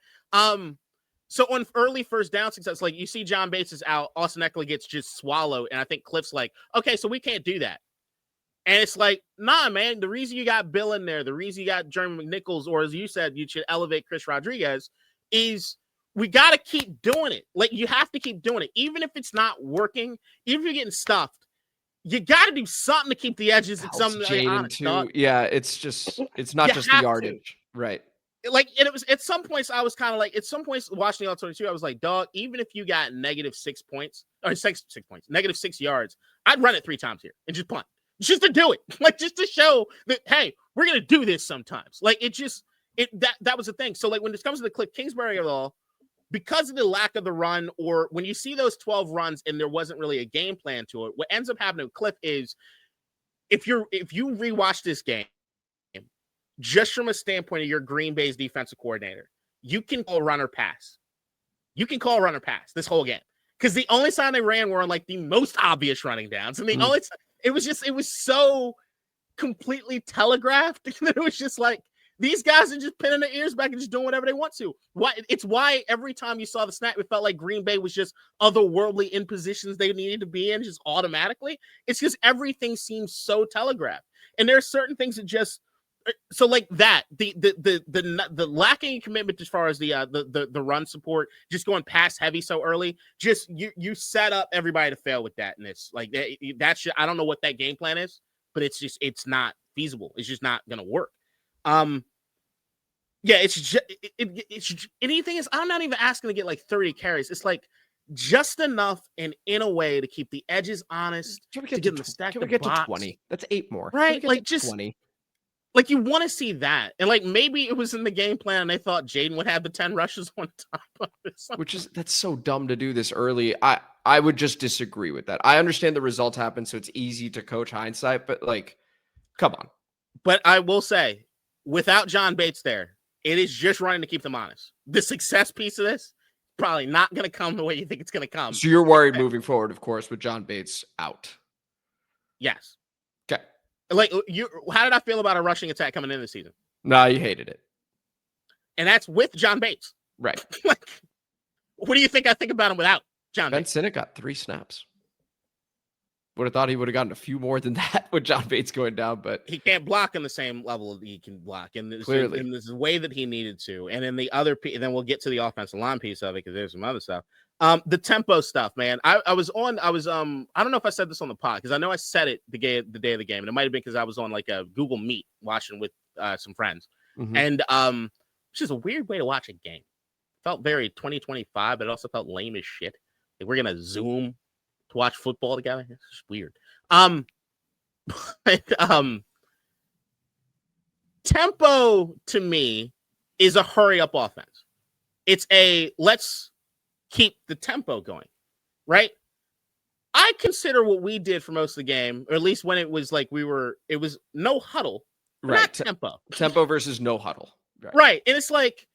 So on early first down success, like you see John Bates is out, Austin Eckler gets just swallowed, and I think Cliff's like, okay, so we can't do that. And it's like, nah, man, the reason you got Bill in there, the reason you got Jeremy McNichols, or as you said, you should elevate Chris Rodriguez, is we got to keep doing it. Like, you have to keep doing it. Even if it's not working, even if you're getting stuffed, you got to do something to keep the edges. It's something honest, dog. Yeah, it's not just the yardage. Right. Like, and it was at some points, I was kind of like, at some points watching the All-22, I was like, dog, even if you got -6 points, or 6 points, -6 yards, I'd run it 3 times here and just punt. Just to do it, like just to show that, hey, we're gonna do this sometimes. Like that was the thing. So like when it comes to the Cliff Kingsbury of it all, because of the lack of the run, or when you see those 12 runs and there wasn't really a game plan to it, what ends up happening with Cliff is if you rewatch this game, just from a standpoint of your Green Bay's defensive coordinator, you can call run or pass. You can call run or pass this whole game. Because the only sign they ran were on like the most obvious running downs. And it was so completely telegraphed that it was just like, these guys are just pinning their ears back and just doing whatever they want to. It's why every time you saw the snap, it felt like Green Bay was just otherworldly in positions they needed to be in just automatically. It's just everything seems so telegraphed. And there are certain things that just, so like that, the lacking commitment as far as the run support, just going pass heavy so early, just you set up everybody to fail with that. And it's like that's I don't know what that game plan is, but it's not feasible. It's just not gonna work. Yeah, it's anything is. I'm not even asking to get like 30 carries. It's like just enough and in a way to keep the edges honest. Can we get them to stack the box. To 20? That's 8 more. Right, like just 20. Like you want to see that, and like maybe it was in the game plan, and they thought Jayden would have the 10 rushes on top of it. That's so dumb to do this early. I would just disagree with that. I understand the result happened, so it's easy to coach hindsight, but like, come on. But I will say, without John Bates there, it is just running to keep them honest. The success piece of this probably not going to come the way you think it's going to come. So you're worried moving forward, of course, with John Bates out. Yes. Okay. Like how did I feel about a rushing attack coming in this season? No, you hated it. And that's with John Bates. Right. Like, what do you think I think about him without John Bates? Ben Sinnott got 3 snaps. Would have thought he would have gotten a few more than that with John Bates going down, but he can't block on the same level that he can block. And clearly, in this way that he needed to. And in the other piece, then we'll get to the offensive line piece of it because there's some other stuff. The tempo stuff, man. I don't know if I said this on the pod because I know I said it the day of the game, and it might have been because I was on like a Google Meet watching with some friends, and it's just a weird way to watch a game. Felt very 2025, but it also felt lame as shit. Like we're gonna Zoom to watch football together. It's just weird. Tempo to me is a hurry up offense. It's a let's keep the tempo going, right? I consider what we did for most of the game, or at least when it was like it was no huddle, right? Not tempo. Tempo versus no huddle. Right. And it's like,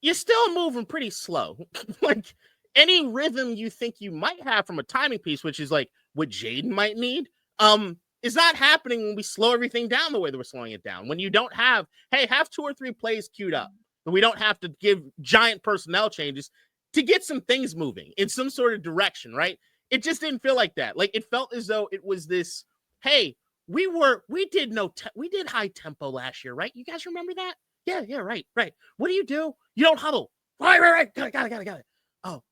you're still moving pretty slow. Like any rhythm you think you might have from a timing piece, which is like what Jayden might need, is not happening when we slow everything down the way that we're slowing it down. When you don't have 2 or 3 plays queued up, and we don't have to give giant personnel changes to get some things moving in some sort of direction, right? It just didn't feel like that. Like it felt as though it was this, hey, we did high tempo last year, right? You guys remember that? Yeah, right. What do? You don't huddle. Right. Got it. Oh,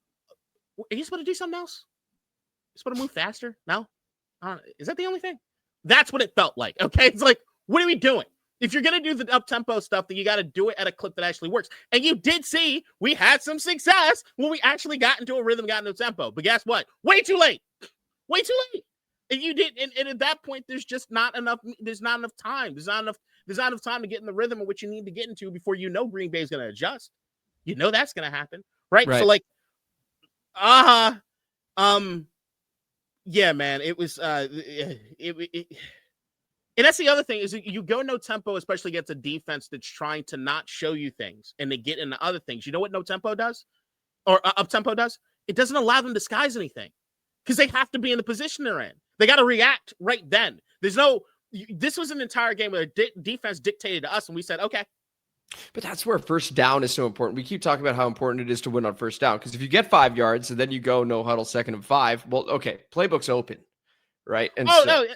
are you supposed to do something else? You supposed to move faster? No? Is that the only thing? That's what it felt like. Okay. It's like, what are we doing? If you're going to do the up-tempo stuff, then you got to do it at a clip that actually works. And you did see we had some success when we actually got into a rhythm, got into a tempo. But guess what? Way too late. And you did. And at that point, there's just not enough. There's not enough time. There's not enough time to get in the rhythm of what you need to get into before you know Green Bay is going to adjust. You know that's going to happen. Right. So like, yeah, man, it was, and that's the other thing is you go no tempo, especially against a defense that's trying to not show you things and they get into other things. You know what no tempo does or up tempo does? It doesn't allow them to disguise anything because they have to be in the position they're in. They got to react right then. This was an entire game where the defense dictated to us and we said, okay. But that's where first down is so important. We keep talking about how important it is to win on first down because if you get 5 yards and then you go no huddle 2nd and 5, well, okay, playbook's open, right? And no,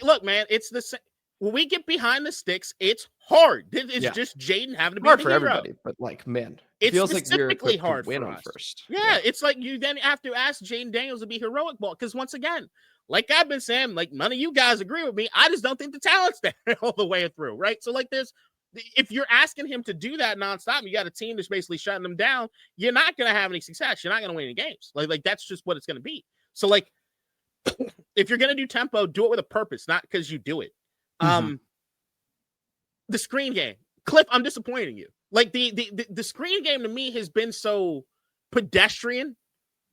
look, man, it's the same. When we get behind the sticks, it's hard. It's just Jayden having to be hard the for hero. everybody. But like, man, it feels specifically like we're hard win for on us. First. Yeah, it's like you then have to ask Jayden Daniels to be heroic ball because once again, like I've been saying, like none of you guys agree with me. I just don't think the talent's there all the way through, right? So like, if you're asking him to do that nonstop, you got a team that's basically shutting them down. You're not going to have any success. You're not going to win any games. Like that's just what it's going to be. So like, if you're going to do tempo, do it with a purpose, not because you do it. The screen game, Cliff, I'm disappointing you. Like the screen game to me has been so pedestrian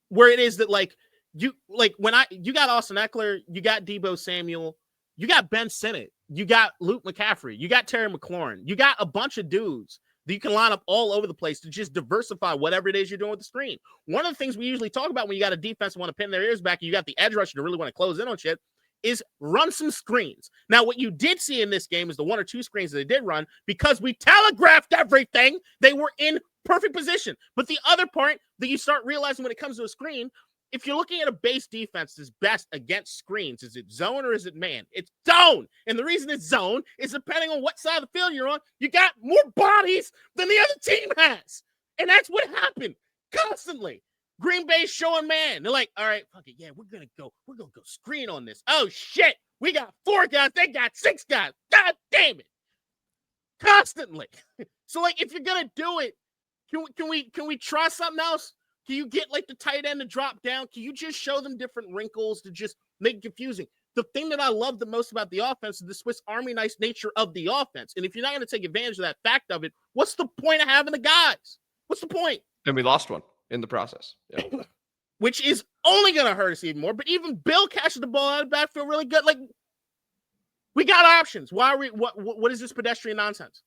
where it is that like you got Austin Eckler, you got Deebo Samuel, you got Ben Sinnott, you got Luke McCaffrey, you got Terry McLaurin, you got a bunch of dudes that you can line up all over the place to just diversify whatever it is you're doing with the screen. One of the things we usually talk about when you got a defense want to pin their ears back and you got the edge rusher to really want to close in on shit is run some screens. Now, what you did see in this game is the 1 or 2 screens that they did run because we telegraphed everything. They were in perfect position. But the other part that you start realizing when it comes to a screen, if you're looking at a base defense that's best against screens, is it zone or is it man? It's zone. And the reason it's zone is depending on what side of the field you're on, you got more bodies than the other team has. And that's what happened constantly. Green Bay's showing man. They're like, all right, fuck it. Yeah, we're gonna go screen on this. Oh shit. We got 4 guys, they got 6 guys. God damn it. Constantly. So like if you're gonna do it, can we try something else? Can you get like the tight end to drop down? Can you just show them different wrinkles to just make it confusing? The thing that I love the most about the offense is the Swiss Army knife nature of the offense. And if you're not going to take advantage of that fact of it, what's the point of having the guys? What's the point? And we lost one in the process. Yeah. Which is only going to hurt us even more. But even Bill catching the ball out of the backfield really good. Like, we got options. Why are we? What is this pedestrian nonsense?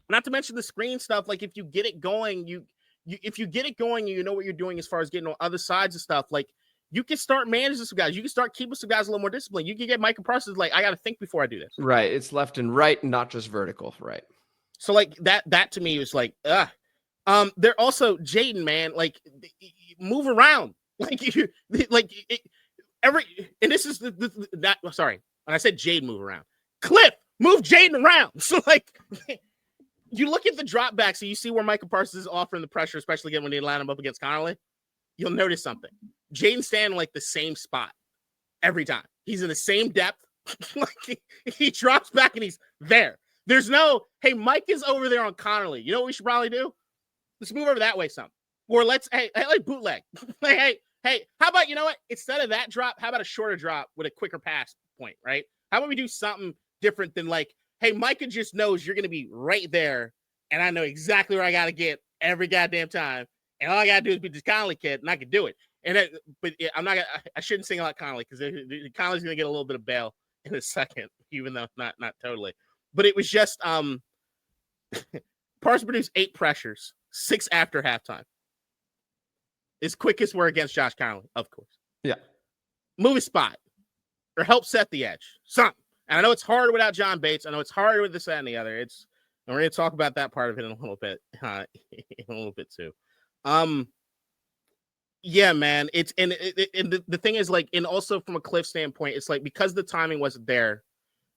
Not to mention the screen stuff. Like, if you get it going, if you get it going and you know what you're doing as far as getting on other sides of stuff, like you can start managing some guys. You can start keeping some guys a little more disciplined. You can get Micah Parsons like, I got to think before I do this. Right. It's left and right, not just vertical. Right. So like that to me was like, they're also Jayden, man, like move around. Like and this is sorry. When I said Jayden move around, Cliff, move Jayden around. So like you look at the drop back, so you see where Micah Parsons is offering the pressure, especially again when they line him up against Conerly. You'll notice something. Jayden's standing like the same spot every time. He's in the same depth. Like he drops back and he's there. There's no, hey, Mike is over there on Conerly. You know what we should probably do? Let's move over that way some. Or let's, hey, like bootleg. hey, how about, you know what? Instead of that drop, how about a shorter drop with a quicker pass point, right? How about we do something different than like, hey, Micah just knows you're going to be right there, and I know exactly where I got to get every goddamn time, and all I got to do is beat this Conerly kid, and I can do it. And I shouldn't sing about Conerly because Conerly's going to get a little bit of bail in a second, even though not totally. But it was just Parsons produced 8 pressures, 6 after halftime. His quickest were against Josh Conerly, of course. Yeah. Move his spot or help set the edge. Something. And I know it's harder without John Bates. I know it's harder with this, that, and the other. And we're going to talk about that part of it in a little bit, too. Yeah, man. And the thing is, like, and also from a Cliff standpoint, it's like because the timing wasn't there,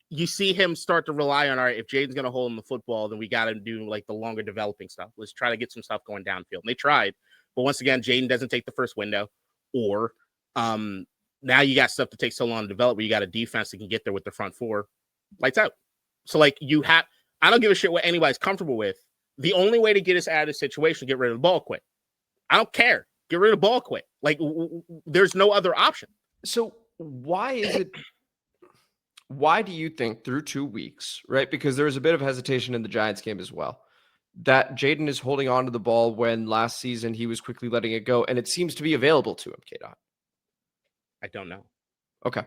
you see him start to rely on, all right, if Jayden's going to hold him the football, then we got to do like the longer developing stuff. Let's try to get some stuff going downfield. And they tried, but once again, Jayden doesn't take the first window, or now you got stuff to take so long to develop where you got a defense that can get there with the front 4. Lights out. So, like, I don't give a shit what anybody's comfortable with. The only way to get us out of this situation is get rid of the ball quick. I don't care. Get rid of the ball quick. Like, there's no other option. So why do you think through 2 weeks, right? Because there was a bit of hesitation in the Giants game as well, that Jayden is holding on to the ball when last season he was quickly letting it go, and it seems to be available to him, K-Dot? I don't know. Okay.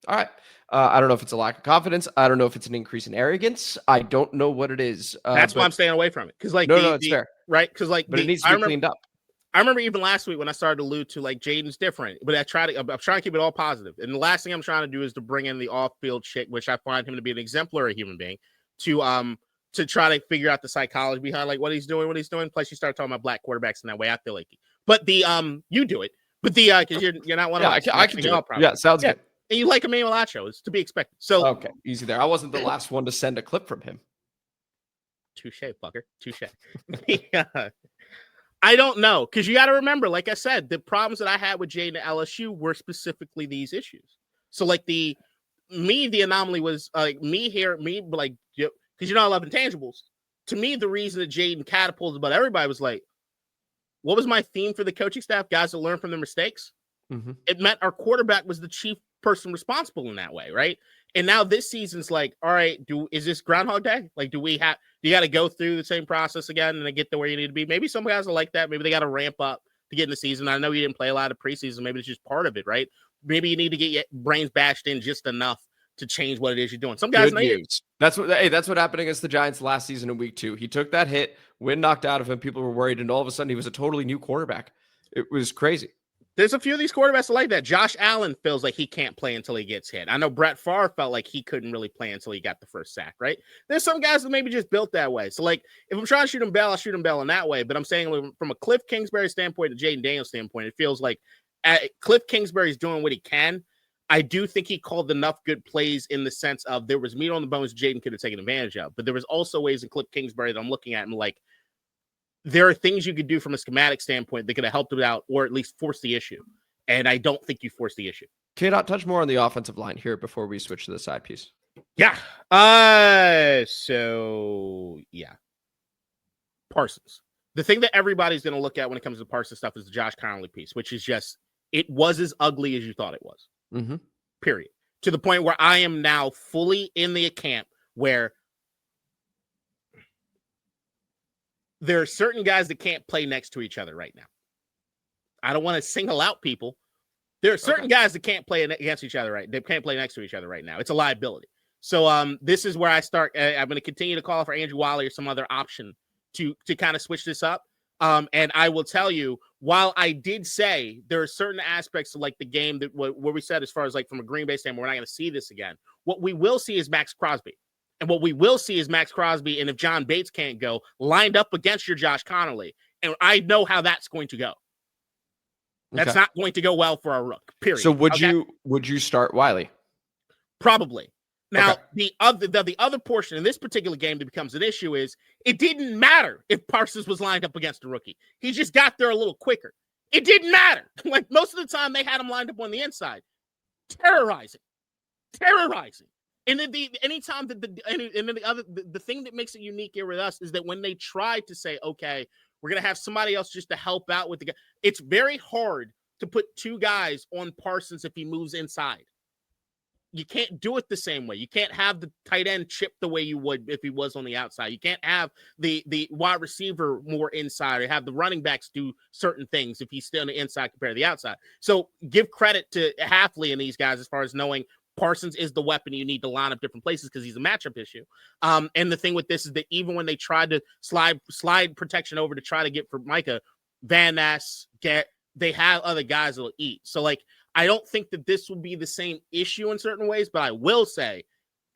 All right. I don't know if it's a lack of confidence. I don't know if it's an increase in arrogance. I don't know what it is. That's why I'm staying away from it. Because like, no, it's fair. Right? Because like, but it needs to be cleaned up. I remember even last week when I started to allude to like Jayden's different, but I'm trying to keep it all positive. And the last thing I'm trying to do is to bring in the off-field shit, which I find him to be an exemplary human being, to try to figure out the psychology behind like what he's doing. Plus, you start talking about black quarterbacks in that way. I feel like, but you do it. But because you're not one of us. I can do it. Yeah, sounds good. And you like Emmanuel Acho, it's to be expected. So okay, easy there. I wasn't the last one to send a clip from him. Touche, fucker. Touche. Yeah. I don't know, because you got to remember, like I said, the problems that I had with Jayden at LSU were specifically these issues. So like the anomaly was like because you know I love intangibles. To me, the reason that Jayden catapulted about everybody was like, what was my theme for the coaching staff? Guys that learn from their mistakes. Mm-hmm. It meant our quarterback was the chief person responsible in that way, right? And now this season's like, all right, is this Groundhog Day? Like, do you got to go through the same process again and then get to where you need to be? Maybe some guys are like that. Maybe they got to ramp up to get in the season. I know you didn't play a lot of preseason. Maybe it's just part of it, right? Maybe you need to get your brains bashed in just enough to change what it is you're doing. Some guys need. That's what happened against the Giants last season in week 2. He took that hit, wind knocked out of him. People were worried, and all of a sudden he was a totally new quarterback. It was crazy. There's a few of these quarterbacks like that. Josh Allen feels like he can't play until he gets hit. I know Brett Favre felt like he couldn't really play until he got the first sack, right? There's some guys that maybe just built that way. So, like, if I'm trying to shoot him Bell, I'll shoot him Bell in that way. But I'm saying from a Cliff Kingsbury standpoint to Jayden Daniels standpoint, it feels like Cliff Kingsbury's doing what he can. I do think he called enough good plays in the sense of there was meat on the bones Jayden could have taken advantage of. But there was also ways in Cliff Kingsbury that I'm looking at and like, there are things you could do from a schematic standpoint that could have helped him out or at least force the issue. And I don't think you forced the issue. K-Dot, touch more on the offensive line here before we switch to the side piece. Yeah. Parsons. The thing that everybody's going to look at when it comes to Parsons stuff is the Josh Conerly piece, which is just, it was as ugly as you thought it was. Mm-hmm. Period. To the point where I am now fully in the camp where there are certain guys that can't play next to each other right now. I don't want to single out people. There are certain guys that can't play against each other, right? They can't play next to each other right now. It's a liability. So this is where I start. I'm going to continue to call for Andrew Wiley or some other option to kind of switch this up. And I will tell you, while I did say there are certain aspects of like the game that where we said as far as like from a Green Bay standpoint, we're not going to see this again. What we will see is Max Crosby. And what we will see is Max Crosby, and if John Bates can't go, lined up against your Josh Conerly. And I know how that's going to go. That's not going to go well for our rook, period. So would you start Wiley? Probably. Now, the other portion in this particular game that becomes an issue is it didn't matter if Parsons was lined up against a rookie. He just got there a little quicker. It didn't matter. Like most of the time they had him lined up on the inside. Terrorizing. And then anytime that the thing that makes it unique here with us is that when they try to say, okay, we're going to have somebody else just to help out with the guy. It's very hard to put two guys on Parsons if he moves inside. You can't do it the same way. You can't have the tight end chip the way you would if he was on the outside. You can't have the wide receiver more inside or have the running backs do certain things if he's still on the inside compared to the outside. So give credit to Halfley and these guys as far as knowing Parsons is the weapon you need to line up different places because he's a matchup issue. And the thing with this is that even when they tried to slide protection over to try to get for Micah, Van Ness, they have other guys that will eat. So, like, I don't think that this will be the same issue in certain ways, but I will say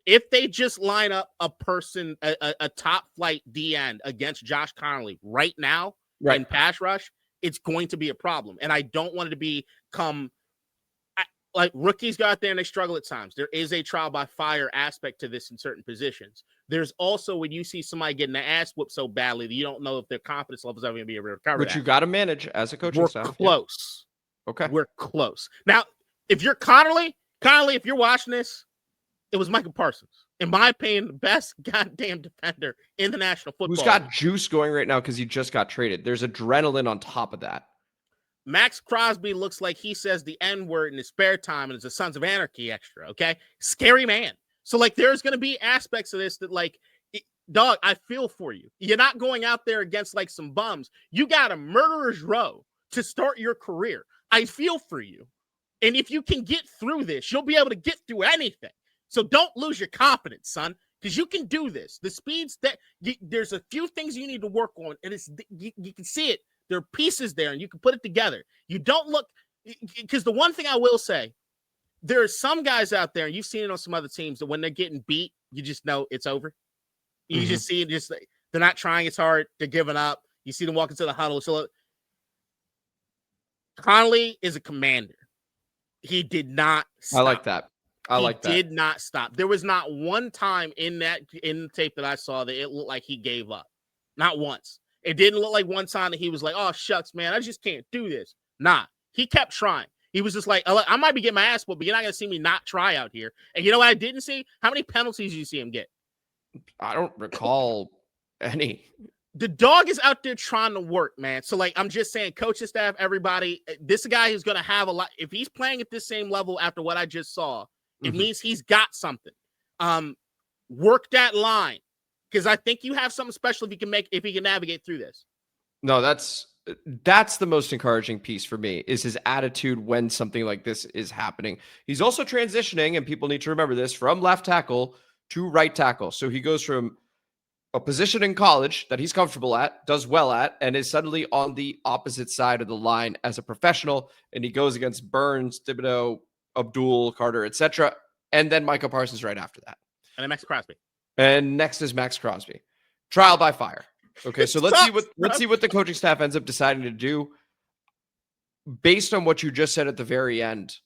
if they just line up a person, a top flight D end against Josh Conerly right now in pass rush, it's going to be a problem. And I don't want it to become like rookies go out there and they struggle at times. There is a trial by fire aspect to this in certain positions. There's also when you see somebody getting their ass whooped so badly that you don't know if their confidence levels are going to be able to recover. But you got to manage as a coaching staff. We're close. Yeah. Okay. We're close. Now, if you're Conerly, if you're watching this, it was Micah Parsons. In my opinion, the best goddamn defender in the National Football League. Who's got juice going right now because he just got traded. There's adrenaline on top of that. Max Crosby looks like he says the N-word in his spare time and is a Sons of Anarchy extra, okay? Scary man. So, like, there's going to be aspects of this that, like, dog, I feel for you. You're not going out there against, like, some bums. You got a murderer's row to start your career. I feel for you. And if you can get through this, you'll be able to get through anything. So don't lose your confidence, son, because you can do this. The speeds that there's a few things you need to work on, and it's you can see it. There are pieces there, and you can put it together. You don't look because the one thing I will say, there are some guys out there, and you've seen it on some other teams, that when they're getting beat, you just know it's over. You just see it, just they're not trying as hard, they're giving up. You see them walk into the huddle. So Conerly is a commander. He did not stop. I like that. He did not stop. There was not one time in the tape that I saw that it looked like he gave up. Not once. It didn't look like one time that he was like, oh, shucks, man, I just can't do this. Nah, he kept trying. He was just like, I might be getting my ass whooped, but you're not going to see me not try out here. And you know what I didn't see? How many penalties did you see him get? I don't recall any. The dog is out there trying to work, man. So, like, I'm just saying, coaching staff, everybody, this is a guy who's going to have a lot. If he's playing at this same level after what I just saw, It means he's got something. Work that line, because I think you have something special if he can navigate through this. No, that's the most encouraging piece for me, is his attitude when something like this is happening. He's also transitioning, and people need to remember this, from left tackle to right tackle. So he goes from a position in college that he's comfortable at, does well at, and is suddenly on the opposite side of the line as a professional. And he goes against Burns, Thibodeau, Abdul, Carter, etc. And then Micah Parsons right after that. And then Max Crosby. And next is Max Crosby. Trial by fire. Okay, so let's see what the coaching staff ends up deciding to do. Based on what you just said at the very end,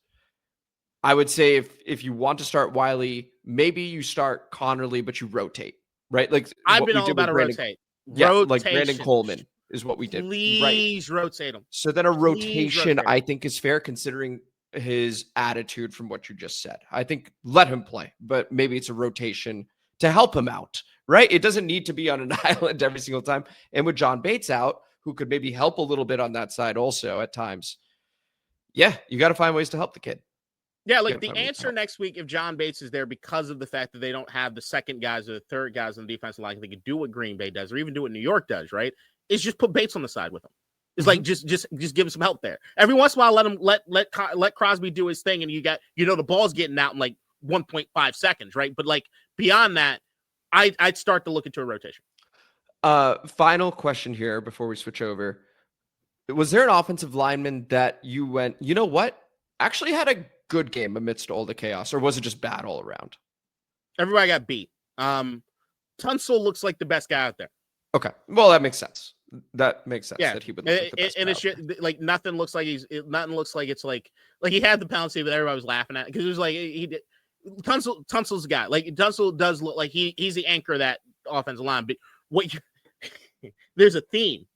I would say if you want to start Wiley, maybe you start Conerly, but you rotate, right? Like I've been all about a rotate. Yeah, like Brandon Coleman is what we did. Please rotate him. So then a rotation, I think, is fair considering his attitude from what you just said. I think let him play, but maybe it's a rotation to help him out, right? It doesn't need to be on an island every single time. And with John Bates out, who could maybe help a little bit on that side also at times. Yeah, you got to find ways to help the kid. Yeah, like the answer next week, if John Bates is there because of the fact that they don't have the second guys or the third guys on the defensive line, they could do what Green Bay does or even do what New York does, right? Is just put Bates on the side with him. It's like just give him some help there. Every once in a while, let Crosby do his thing, and the ball's getting out in like 1.5 seconds, right? But like beyond that, I'd start to look into a rotation. Final question here before we switch over. Was there an offensive lineman that you went, you know what? Actually had a good game amidst all the chaos, or was it just bad all around? Everybody got beat. Tunsil looks like the best guy out there. Okay. Well, that makes sense. That makes sense. Yeah. That he would look like the best. And it's like nothing looks like it's like he had the penalty, but everybody was laughing at it because it was like Tunsil's the guy. Like Tunsil does look like he's the anchor of that offensive line. But there's a theme.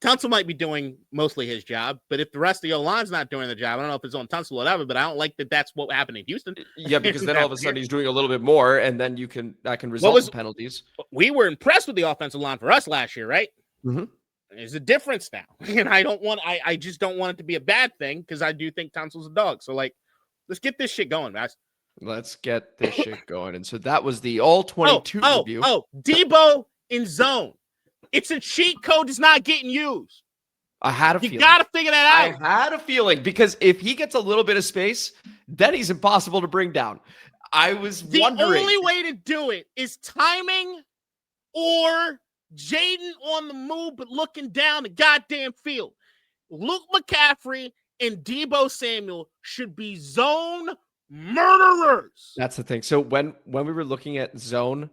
Tunsil might be doing mostly his job, but if the rest of your line's not doing the job, I don't know if it's on Tunsil or whatever, but I don't like that that's what happened in Houston. Yeah, because then all of a sudden he's doing a little bit more, and then that can result in penalties. We were impressed with the offensive line for us last year, right? Mm-hmm. There's a difference now, and I just don't want it to be a bad thing because I do think Tunsil's a dog. So like, let's get this shit going, guys. Let's get this shit going. And so that was the All-22 review. Debo in zone. It's a cheat code that's not getting used. I had a feeling. You got to figure that out. I had a feeling because if he gets a little bit of space, then he's impossible to bring down. I was wondering. The only way to do it is timing or Jayden on the move but looking down the goddamn field. Luke McCaffrey and Debo Samuel should be zone murderers. That's the thing. So when we were looking at zone,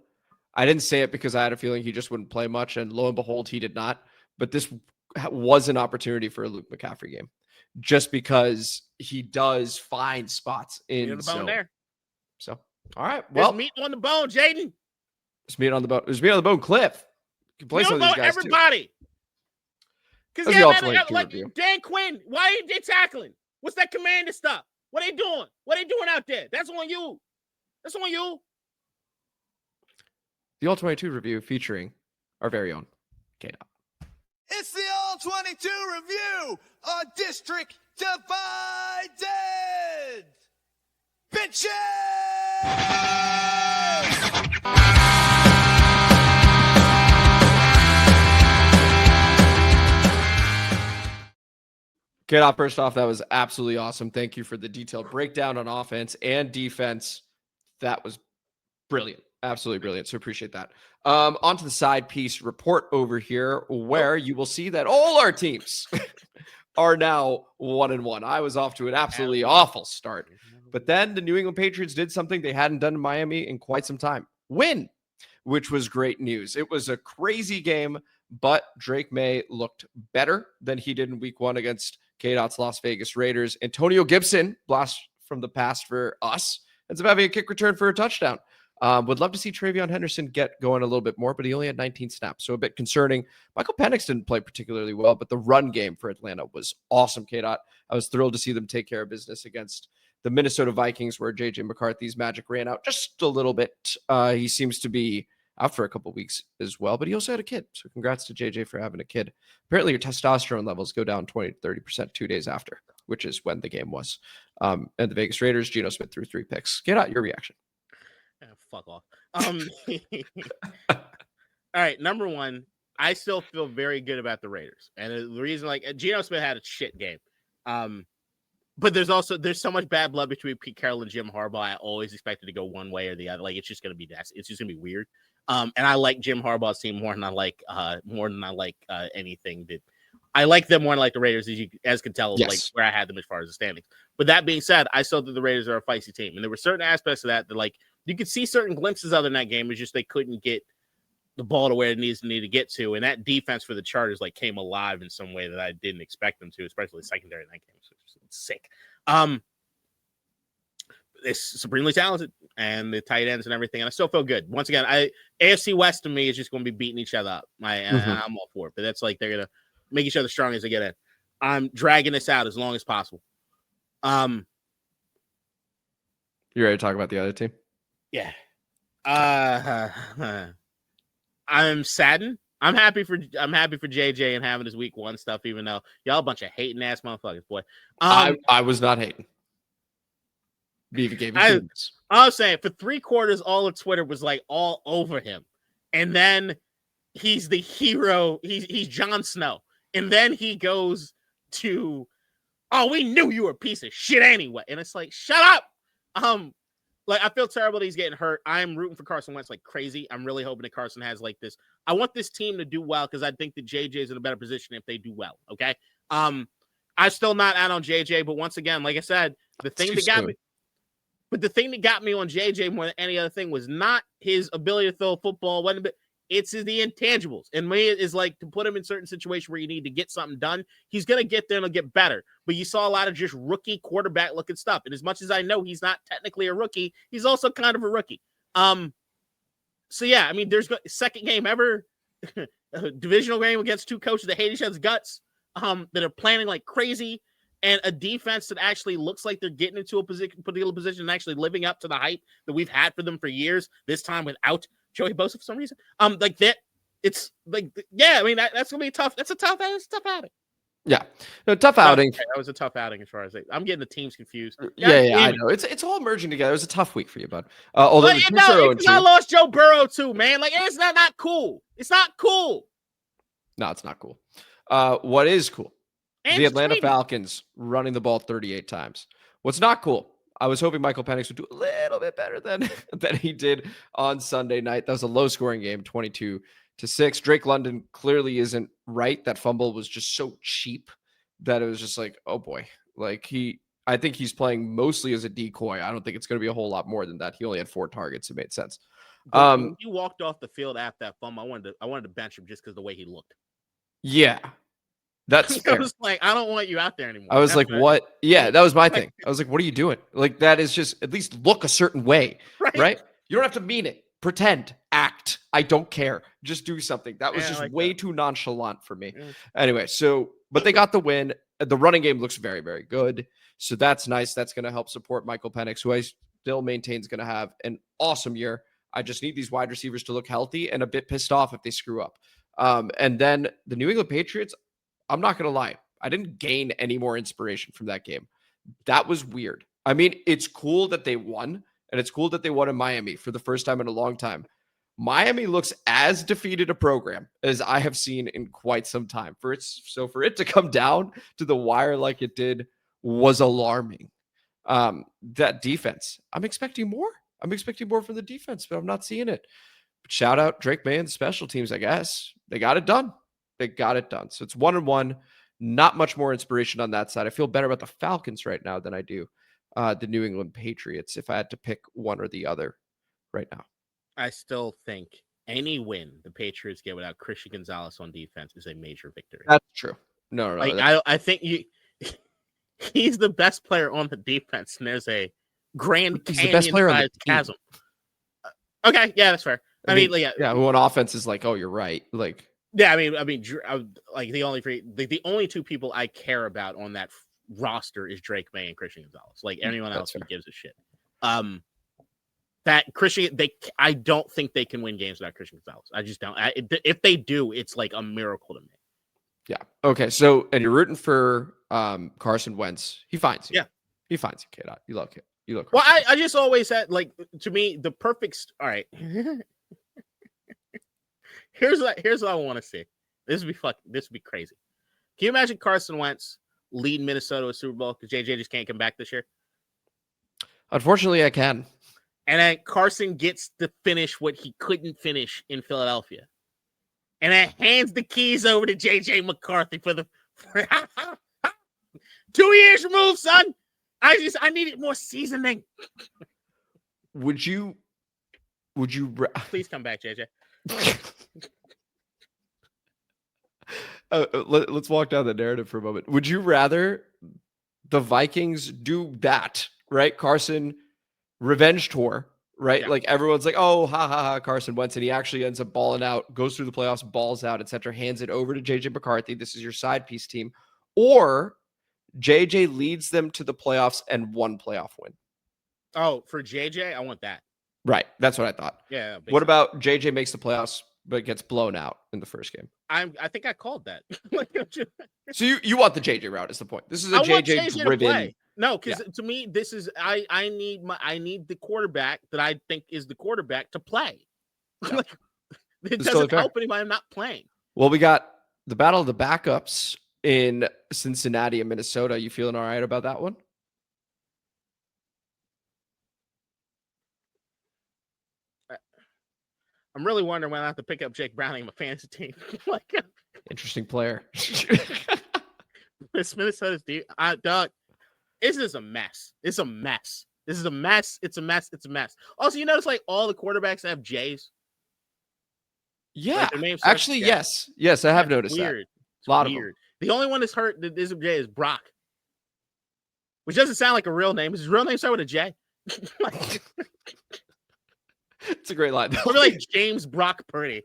I didn't say it because I had a feeling he just wouldn't play much, and lo and behold, he did not. But this was an opportunity for a Luke McCaffrey game, just because he does find spots in zone. There. So, all right. Well, there's meat on the bone, Jayden. There's meat on the bone. There's meat on the bone, Cliff. You can play some of these guys everybody. Because like Dan Quinn, why are they tackling? What's that commander stuff? What are they doing? What are they doing out there? That's on you. That's on you. The All-22 review featuring our very own K-Dot. It's the All-22 review on District Divided. Bitches! K-Dot, first off, that was absolutely awesome. Thank you for the detailed breakdown on offense and defense. That was brilliant. Absolutely brilliant. So appreciate that. Onto the side piece report over here, where you will see that all our teams are now 1-1. I was off to an absolutely awful start, but then the New England Patriots did something they hadn't done in Miami in quite some time. Win, which was great news. It was a crazy game, but Drake May looked better than he did in week 1 against K-Dot's Las Vegas Raiders. Antonio Gibson, blast from the past for us, ends up having a kick return for a touchdown. Would love to see Travion Henderson get going a little bit more, but he only had 19 snaps, so a bit concerning. Michael Penix didn't play particularly well, but the run game for Atlanta was awesome, K-Dot. I was thrilled to see them take care of business against the Minnesota Vikings, where J.J. McCarthy's magic ran out just a little bit. He seems to be out for a couple weeks as well, but he also had a kid, so congrats to J.J. for having a kid. Apparently your testosterone levels go down 20 to 30% 2 days after. which is when the game was. And the Vegas Raiders, Geno Smith threw 3 picks. Get out your reaction. Fuck off. All right, number one, I still feel very good about the Raiders, and the reason, like, Geno Smith had a shit game, but there's so much bad blood between Pete Carroll and Jim Harbaugh. I always expected to go one way or the other. Like, it's just gonna be weird. And I like Jim Harbaugh's team more than I like anything that. I like them more than I like the Raiders, as can tell, yes. like where I had them as far as the standings. But that being said, I still think the Raiders are a feisty team, and there were certain aspects of that like you could see certain glimpses of in that game. It's just they couldn't get the ball to where it needed to get to, and that defense for the Chargers like came alive in some way that I didn't expect them to, especially the secondary in that game. So it's sick. It's supremely talented, and the tight ends and everything, and I still feel good. Once again, AFC West to me is just going to be beating each other up. I'm all for it, but that's like they're gonna make each other strong as they get in. I'm dragging this out as long as possible. You ready to talk about the other team? Yeah. I'm saddened. I'm happy for JJ and having his week 1 stuff, even though y'all a bunch of hating ass motherfuckers, boy. I was not hating. I was saying for 3 quarters, all of Twitter was like all over him, and then he's the hero. He's Jon Snow, and then he goes to, "Oh, we knew you were a piece of shit anyway," and it's like, shut up. Like, I feel terrible that he's getting hurt. I'm rooting for Carson Wentz like crazy. I'm really hoping that Carson has like this. I want this team to do well because I think that JJ is in a better position if they do well. Okay. I'm still not out on JJ, but once again, like I said, the thing that got me on JJ more than any other thing was not his ability to throw a football. It's the intangibles. And me is like to put him in certain situations where you need to get something done. He's going to get there and he'll get better. But you saw a lot of just rookie quarterback looking stuff. And as much as I know he's not technically a rookie, he's also kind of a rookie. So yeah, I mean, there's second game ever, a divisional game against 2 coaches that hate each other's guts, that are planning like crazy, and a defense that actually looks like they're getting into a particular position and actually living up to the hype that we've had for them for years, this time without Joey Bosa for some reason. Like that, it's like, yeah, I mean, that's gonna be tough. That's a tough outing. Yeah, no, tough outing. That was a tough outing as far as I'm getting the teams confused. Yeah, I know. It's all merging together. It was a tough week for you, bud. Although I lost Joe Burrow too, man. Like, it's not cool. It's not cool. No, it's not cool. What is cool? And the Atlanta Falcons running the ball 38 times. What's not cool? I was hoping Michael Penix would do a little bit better than he did on Sunday night. That was a low-scoring game, 22-6. Drake London clearly isn't right. That fumble was just so cheap that it was just like, oh boy. Like, I think he's playing mostly as a decoy. I don't think it's going to be a whole lot more than that. He only had 4 targets. It made sense. When you walked off the field after that fumble, I wanted to bench him just because the way he looked. Yeah. That's fair. I was like, I don't want you out there anymore. I was like, what? Yeah, that was my thing. I was like, what are you doing? Like, that is just, at least look a certain way, right? You don't have to mean it. Pretend, act. I don't care. Just do something. That was just like way too nonchalant for me. Yeah. Anyway, but they got the win. The running game looks very, very good. So that's nice. That's going to help support Michael Penix, who I still maintain is going to have an awesome year. I just need these wide receivers to look healthy and a bit pissed off if they screw up. And then the New England Patriots, I'm not going to lie. I didn't gain any more inspiration from that game. That was weird. I mean, it's cool that they won, and it's cool that they won in Miami for the first time in a long time. Miami looks as defeated a program as I have seen in quite some time. For it to come down to the wire like it did was alarming. That defense, I'm expecting more. I'm expecting more from the defense, but I'm not seeing it. But shout out Drake May and the special teams, I guess. They got it done. So it's 1-1. Not much more inspiration on that side. I feel better about the Falcons right now than I do the New England Patriots if I had to pick one or the other right now. I still think any win the Patriots get without Christian Gonzalez on defense is a major victory. That's true. No. Like, I think he's the best player on the defense, and there's a Grand Canyon-sized chasm. Okay, yeah, that's fair. I mean, when offense is like, oh, you're right. Like, yeah, I mean, like the only 2 people I care about on that roster is Drake May and Christian Gonzalez. Like, anyone else who gives a shit. That Christian, I don't think they can win games without Christian Gonzalez. I just don't. If they do, it's like a miracle to me. Yeah. Okay. So, and you're rooting for Carson Wentz. He finds you. Yeah. He finds you, K-Dot. You love it. You love Well, Carson I just always had, like, to me, the perfect. All right. Here's what I want to see. This would be crazy. Can you imagine Carson Wentz lead Minnesota to a Super Bowl because JJ just can't come back this year? Unfortunately, I can. And then Carson gets to finish what he couldn't finish in Philadelphia. And then hands the keys over to JJ McCarthy for 2 years removed, son. I needed more seasoning. Would you Please come back, JJ. Let's walk down the narrative for a moment. Would you rather the Vikings do that, right? Carson revenge tour, right? Yeah. Like everyone's like, oh, ha ha ha, Carson Wentz, and he actually ends up balling out, goes through the playoffs, balls out, etc. Hands it over to JJ McCarthy. This is your side piece team, or JJ leads them to the playoffs and one playoff win. Oh, for JJ, I want that. Right, that's what I thought. Yeah. What about JJ makes the playoffs but gets blown out in the first game? I think I called that. So you want the JJ route is the point. This is a I want JJ driven. No, because to me, this is I need the quarterback that I think is the quarterback to play. Yeah. Like, it It's doesn't totally help anybody I'm not playing. Well, we got the battle of the backups in Cincinnati and Minnesota. You feeling all right about that one? I'm really wondering when I have to pick up Jake Browning in my fantasy team. Like, Interesting player. this Minnesota's deep. Doug, this is a mess. It's a mess. This is a mess. It's a mess. It's a mess. Also, you notice like all the quarterbacks have J's. Yeah, Like, actually, yes. Yes, I have noticed weird. that. A lot weird. of them. The only one that's hurt that isn't J is Brock, which doesn't sound like a real name. His real name start with a J. Like, it's a great line. Or like James Brock Purdy.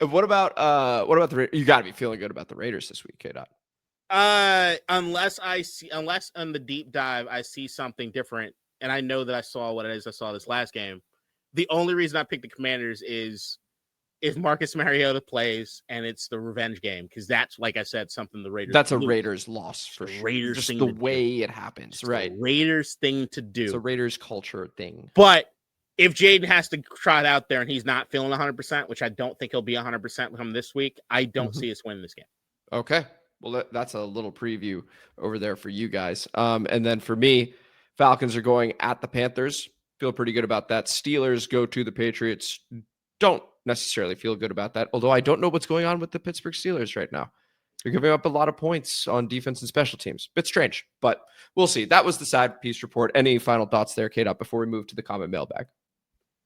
And what about the Raiders? You got to be feeling good about the Raiders this week, K-Dot. Unless on the deep dive I see something different, and I know that I saw what it is I saw this last game. The only reason I picked the Commanders is if Marcus Mariota plays and it's the revenge game, because that's, like I said, something the Raiders. That's a Raiders loss for sure. Raiders just thing the to way do. it happens, It's right? the Raiders thing to do. It's a Raiders culture thing. But if Jayden has to try it out there and he's not feeling 100%, which I don't think he'll be 100% with him this week, I don't see us winning this game. Okay. Well, that's a little preview over there for you guys. And then for me, Falcons are going at the Panthers. Feel pretty good about that. Steelers go to the Patriots. Don't necessarily feel good about that, although I don't know what's going on with the Pittsburgh Steelers right now. They're giving up a lot of points on defense and special teams. Bit strange, but we'll see. That was the side piece report. Any final thoughts there, Kate, before we move to the comment mailbag?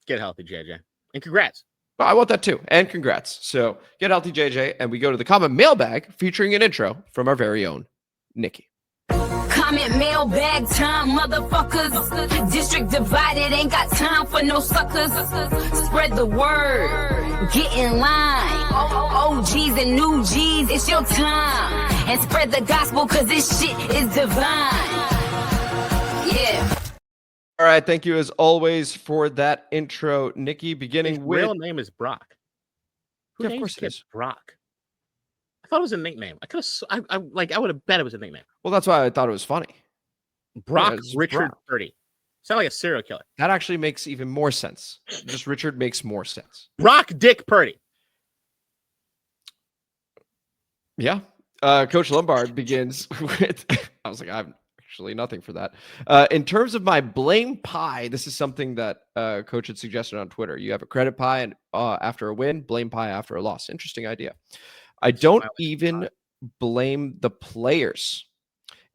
Get healthy, JJ. And congrats. I want that too. And congrats. So get healthy, JJ. And we go to the comment mailbag featuring an intro from our very own Nikki. Comment mailbag time, motherfuckers. District divided, ain't got time for no suckers. Spread the word, get in line. OGs and new G's, it's your time. And spread the gospel, cause this shit is divine. Yeah. All right. Thank you as always for that intro, Nikki. Beginning His with real name is Brock. Who Yeah, of names course it kids is. Brock? I thought it was a nickname. I could have. I would have bet it was a nickname. Well, that's why I thought it was funny. Brock it's Richard Brock. Purdy. Sound like a serial killer. That actually makes even more sense. Just Richard makes more sense. Brock Dick Purdy. Yeah. Coach Lombard begins with, I was like, I have actually nothing for that. In terms of my blame pie, this is something that Coach had suggested on Twitter. You have a credit pie and after a win, blame pie after a loss. Interesting idea. I don't even blame the players.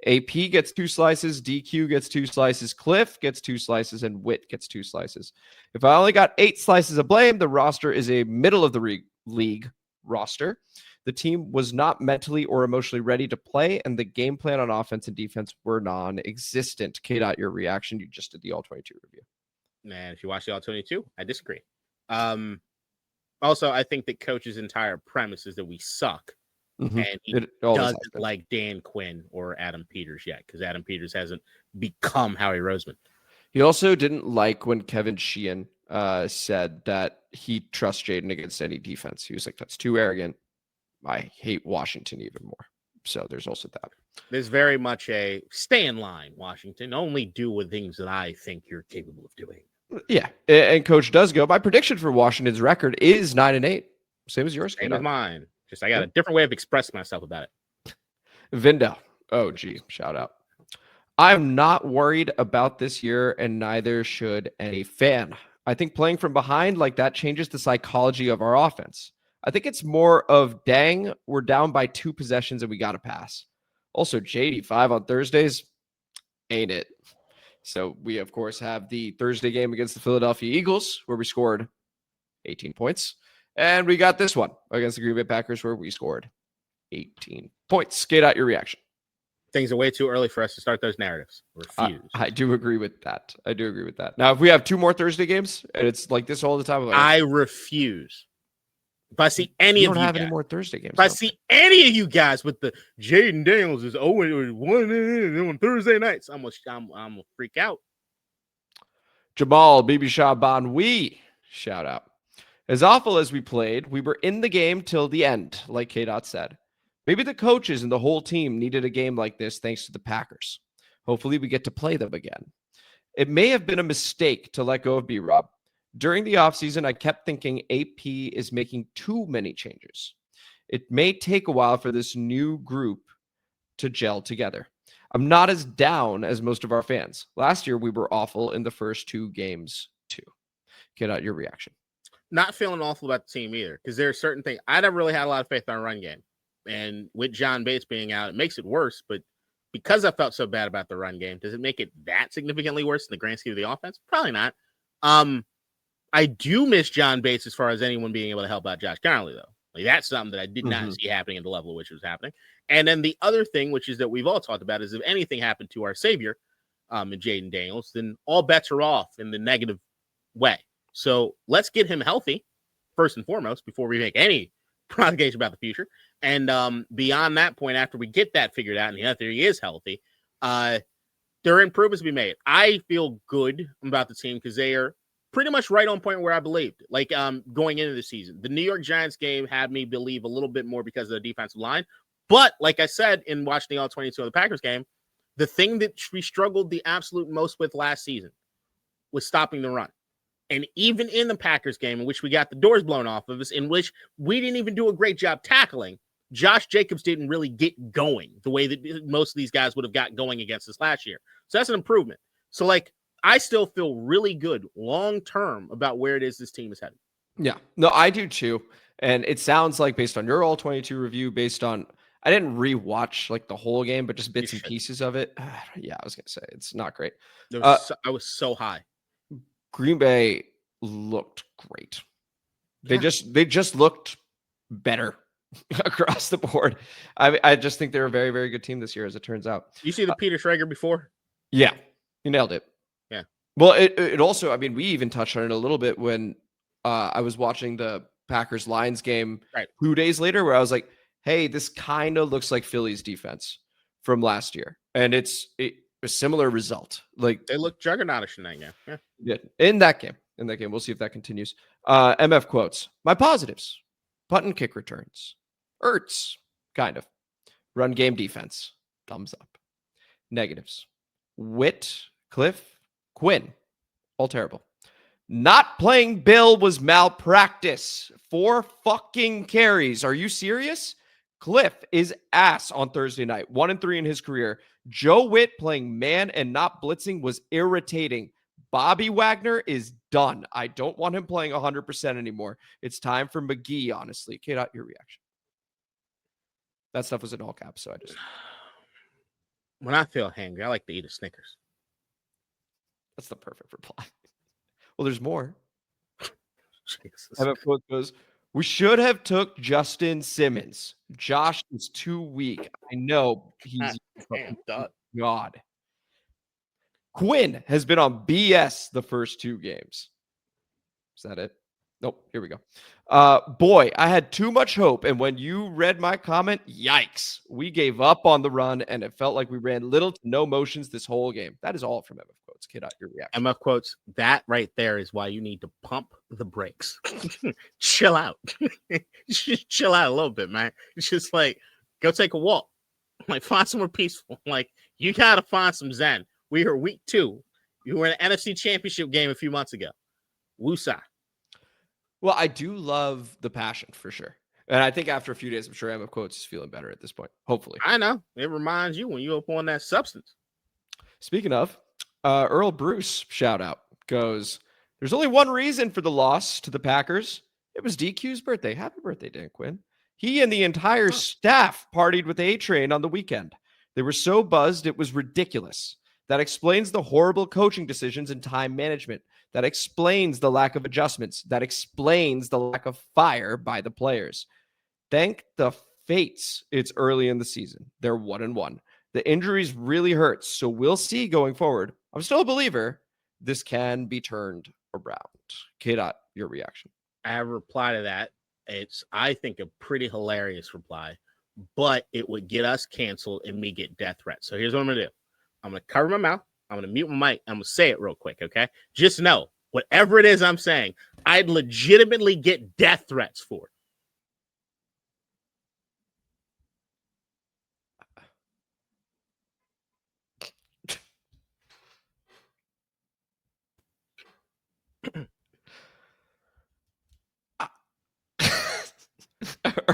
AP gets 2 slices, DQ gets 2 slices, Cliff gets 2 slices, and Witt gets 2 slices. If I only got 8 slices of blame, the roster is a middle of the league roster. The team was not mentally or emotionally ready to play, and the game plan on offense and defense were non-existent. K. Your reaction? You just did the All-22 review. Man, if you watch the All-22, I disagree. Also, I think that Coach's entire premise is that we suck. Mm-hmm. And he doesn't like Dan Quinn or Adam Peters yet, because Adam Peters hasn't become Howie Roseman. He also didn't like when Kevin Sheehan said that he trusts Jayden against any defense. He was like, that's too arrogant. I hate Washington even more. So there's also that. There's very much a stay in line, Washington. Only do the things that I think you're capable of doing. Yeah, and Coach does go. My prediction for Washington's record is 9-8, same as yours. Same as mine. Just I got a different way of expressing myself about it. Vindo, oh gee, shout out. I'm not worried about this year, and neither should any fan. I think playing from behind like that changes the psychology of our offense. I think it's more of, dang, we're down by 2 possessions and we got to pass. Also, JD 5 on Thursdays, ain't it? So we, of course, have the Thursday game against the Philadelphia Eagles, where we scored 18 points. And we got this one against the Green Bay Packers, where we scored 18 points. Skate out your reaction. Things are way too early for us to start those narratives. Refuse. I do agree with that. Now, if we have 2 more Thursday games and it's like this all the time, I refuse. If I see any of you have guys, any more Thursday games. If I see any of you guys with the Jayden Daniels is 0-1 on Thursday nights, I'm gonna freak out. Jamal Bibi Shaban, shout out. As awful as we played, we were in the game till the end, like K-Dot said. Maybe the coaches and the whole team needed a game like this thanks to the Packers. Hopefully we get to play them again. It may have been a mistake to let go of B-Rob. During the offseason, I kept thinking AP is making too many changes. It may take a while for this new group to gel together. I'm not as down as most of our fans. Last year, we were awful in the first 2 games, too. Get out your reaction. Not feeling awful about the team either, because there are certain things. I never really had a lot of faith in our run game. And with John Bates being out, it makes it worse. But because I felt so bad about the run game, does it make it that significantly worse in the grand scheme of the offense? Probably not. I do miss John Bates as far as anyone being able to help out Josh Conerly, though. Like, that's something that I did not see happening at the level at which it was happening. And then the other thing, which is that we've all talked about, is if anything happened to our savior, in Jayden Daniels, then all bets are off in the negative way. So let's get him healthy, first and foremost, before we make any prognostication about the future. And beyond that point, after we get that figured out, and after he is healthy, there are improvements to be made. I feel good about the team because they are pretty much right on point where I believed. Like going into the season, the New York Giants game had me believe a little bit more because of the defensive line. But like I said, in watching the All-22 of the Packers game, the thing that we struggled the absolute most with last season was stopping the run. And even in the Packers game, in which we got the doors blown off of us, in which we didn't even do a great job tackling, Josh Jacobs didn't really get going the way that most of these guys would have got going against us last year. So that's an improvement. So, like, I still feel really good long-term about where it is this team is headed. Yeah, no, I do too. And it sounds like, based on your All-22 review, based on, I didn't rewatch like the whole game, but just bits and pieces of it. Yeah, I was going to say, it's not great. I was so high. Green Bay looked great. They just looked better across the board. I just think they're a very, very good team this year, as it turns out. You see the Peter Schrager before? Yeah, you nailed it. Yeah. Well, it also, I mean, we even touched on it a little bit when I was watching the Packers-Lions game 2 days later, where I was like, hey, this kind of looks like Philly's defense from last year. And it's a similar result. Like, they look juggernautish in that game. Yeah. In that game. We'll see if that continues. MF quotes. My positives. Punt and kick returns. Ertz. Kind of. Run game defense. Thumbs up. Negatives. Witt. Cliff. Quinn. All terrible. Not playing Bill was malpractice. 4 fucking carries. Are you serious? Cliff is ass on Thursday night. 1-3 in his career. Joe Witt playing man and not blitzing was irritating. Bobby Wagner is done. I don't want him playing 100% anymore. It's time for McGee, honestly. Kate, out your reaction. That stuff was in all caps, so I just... When I feel hangry, I like to eat a Snickers. That's the perfect reply. Well, there's more. Jesus. MF quote goes, we should have took Justin Simmons. Josh is too weak. I know he's God. Quinn has been on BS the first 2 games. Is that it? Nope. Here we go. Boy, I had too much hope. And when you read my comment, yikes. We gave up on the run, and it felt like we ran little to no motions this whole game. That is all from MF quotes. quotes. Kid out your reaction. MF quotes, that right there is why you need to pump the brakes. Chill out. Just chill out a little bit, man. It's just like, go take a walk. Like, find somewhere peaceful. Like, you got to find some zen. We are week 2. You were in an NFC championship game a few months ago. Woosah. Well, I do love the passion for sure. And I think after a few days, I'm sure MF Quotes is feeling better at this point. Hopefully. I know. It reminds you when you up on that substance. Speaking of, Earl Bruce, shout out, goes, there's only one reason for the loss to the Packers. It was DQ's birthday. Happy birthday, Dan Quinn. He and the entire staff partied with A-Train on the weekend. They were so buzzed, it was ridiculous. That explains the horrible coaching decisions and time management. That explains the lack of adjustments. That explains the lack of fire by the players. Thank the fates it's early in the season. They're 1-1. The injuries really hurt, so we'll see going forward. I'm still a believer this can be turned around. K-Dot, your reaction. I have a reply to that. It's, I think, a pretty hilarious reply, but it would get us canceled and me get death threats. So here's what I'm going to do. I'm going to cover my mouth. I'm going to mute my mic. I'm going to say it real quick, okay? Just know, whatever it is I'm saying, I'd legitimately get death threats for it.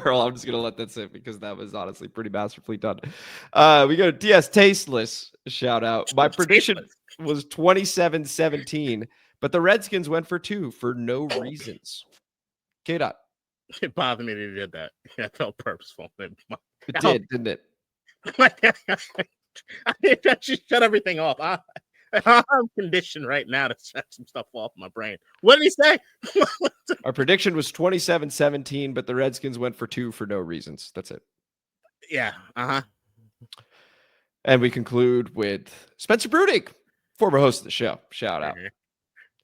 Earl, I'm just going to let that sit because that was honestly pretty masterfully done. We go to DS Tasteless. Shout out. My prediction was 27-17, but the Redskins went for 2 for no reasons. K-Dot. It bothered me that he did that. That felt purposeful. It did, didn't it? I just shut everything off. I'm conditioned right now to shut some stuff off my brain. What did he say? Our prediction was 27-17, but the Redskins went for 2 for no reasons. That's it. Yeah. Uh-huh. And we conclude with Spencer Brudig, former host of the show. Shout out.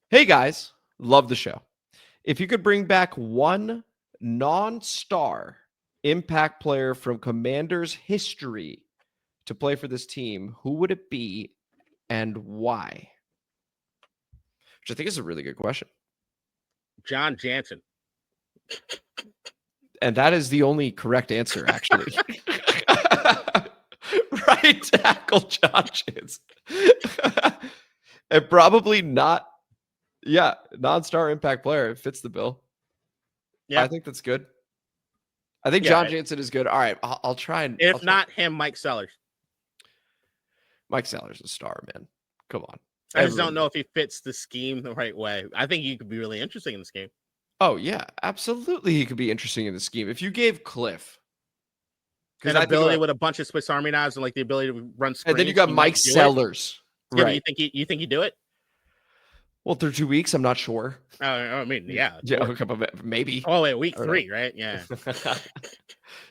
Hey, guys. Love the show. If you could bring back one non-star impact player from Commanders history to play for this team, who would it be and why? Which I think is a really good question. John Jansen. And that is the only correct answer, actually. Right tackle, John Jansen. And probably not, non-star impact player. It fits the bill. Yeah, I think that's good. I think John Jansen is good. All right, I'll try and... If not him, Mike Sellers. Mike Sellers is a star, man. Come on. I just don't know if he fits the scheme the right way. I think he could be really interesting in the scheme. Oh, yeah, absolutely. He could be interesting in the scheme. If you gave Cliff an ability with a bunch of Swiss Army knives and like the ability to run screens, and then you got Mike Sellers. Yeah, right. You think you do it? Well, through 2 weeks, I'm not sure. I mean, yeah. Maybe. Oh, wait, week 3, right? Yeah.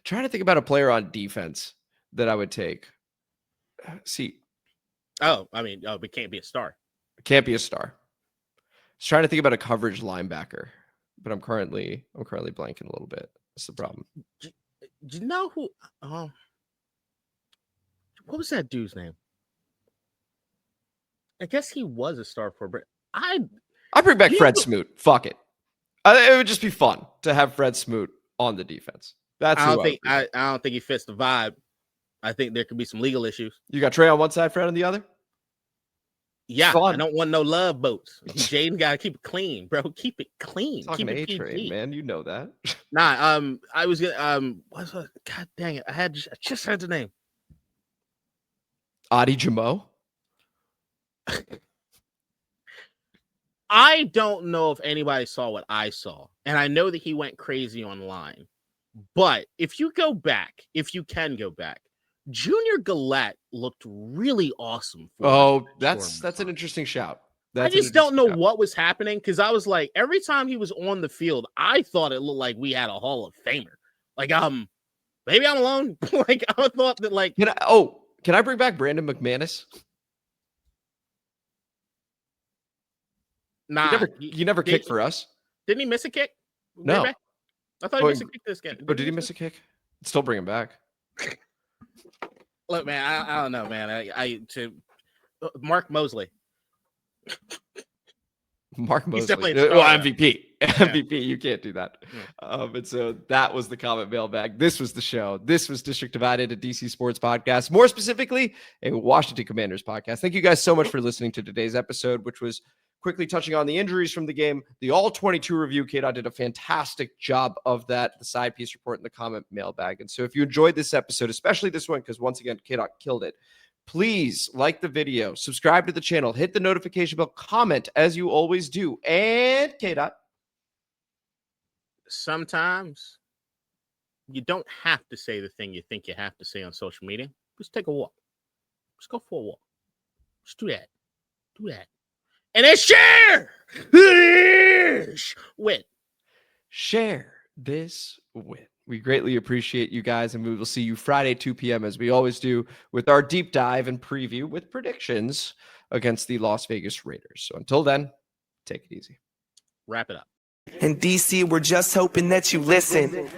Trying to think about a player on defense that I would take. See. It can't be a star. It can't be a star. I was trying to think about a coverage linebacker, but I'm currently blanking a little bit. That's the problem. Do you know who? What was that dude's name? I guess he was a star for, but I bring back Fred Smoot. Fuck it. It would just be fun to have Fred Smoot on the defense. I don't think he fits the vibe. I think there could be some legal issues. You got Trey on one side, Fred on the other? Yeah, I don't want no love boats. Jayden got to keep it clean, bro. Keep it clean. Keep it PG, man. You know that. Nah, I was God dang it. I just had the name. Adi Jamo. I don't know if anybody saw what I saw, and I know that he went crazy online. But if you can go back, Junior Gillette looked really awesome. That's an interesting shout. I just don't know what was happening because I was like, every time he was on the field, I thought it looked like we had a Hall of Famer. Like, maybe I'm alone. Like, I thought that, like, can I bring back Brandon McManus? Nah, he never kicked for us. Didn't he miss a kick? No, I thought he missed a kick this game. Did he miss a kick? Still bring him back. Look, man, I don't know, man. To Mark Mosley, Mark He's Mosley. definitely a Well, starter. MVP. Yeah. MVP. You can't do that. Yeah. And so that was the comment mailbag. This was the show. This was District Divided, a DC Sports podcast. More specifically, a Washington Commanders podcast. Thank you guys so much for listening to today's episode, which was quickly touching on the injuries from the game. The All-22 review, K-Dot did a fantastic job of that. The side piece report and the comment mailbag. And so if you enjoyed this episode, especially this one, because once again, K-Dot killed it, please like the video, subscribe to the channel, hit the notification bell, comment as you always do. And K-Dot. Sometimes you don't have to say the thing you think you have to say on social media. Just take a walk. Just go for a walk. Just do that. Do that. And then share this win. Share this win. We greatly appreciate you guys, and we will see you Friday, 2 p.m., as we always do, with our deep dive and preview with predictions against the Las Vegas Raiders. So until then, take it easy. Wrap it up. In DC, we're just hoping that you listen.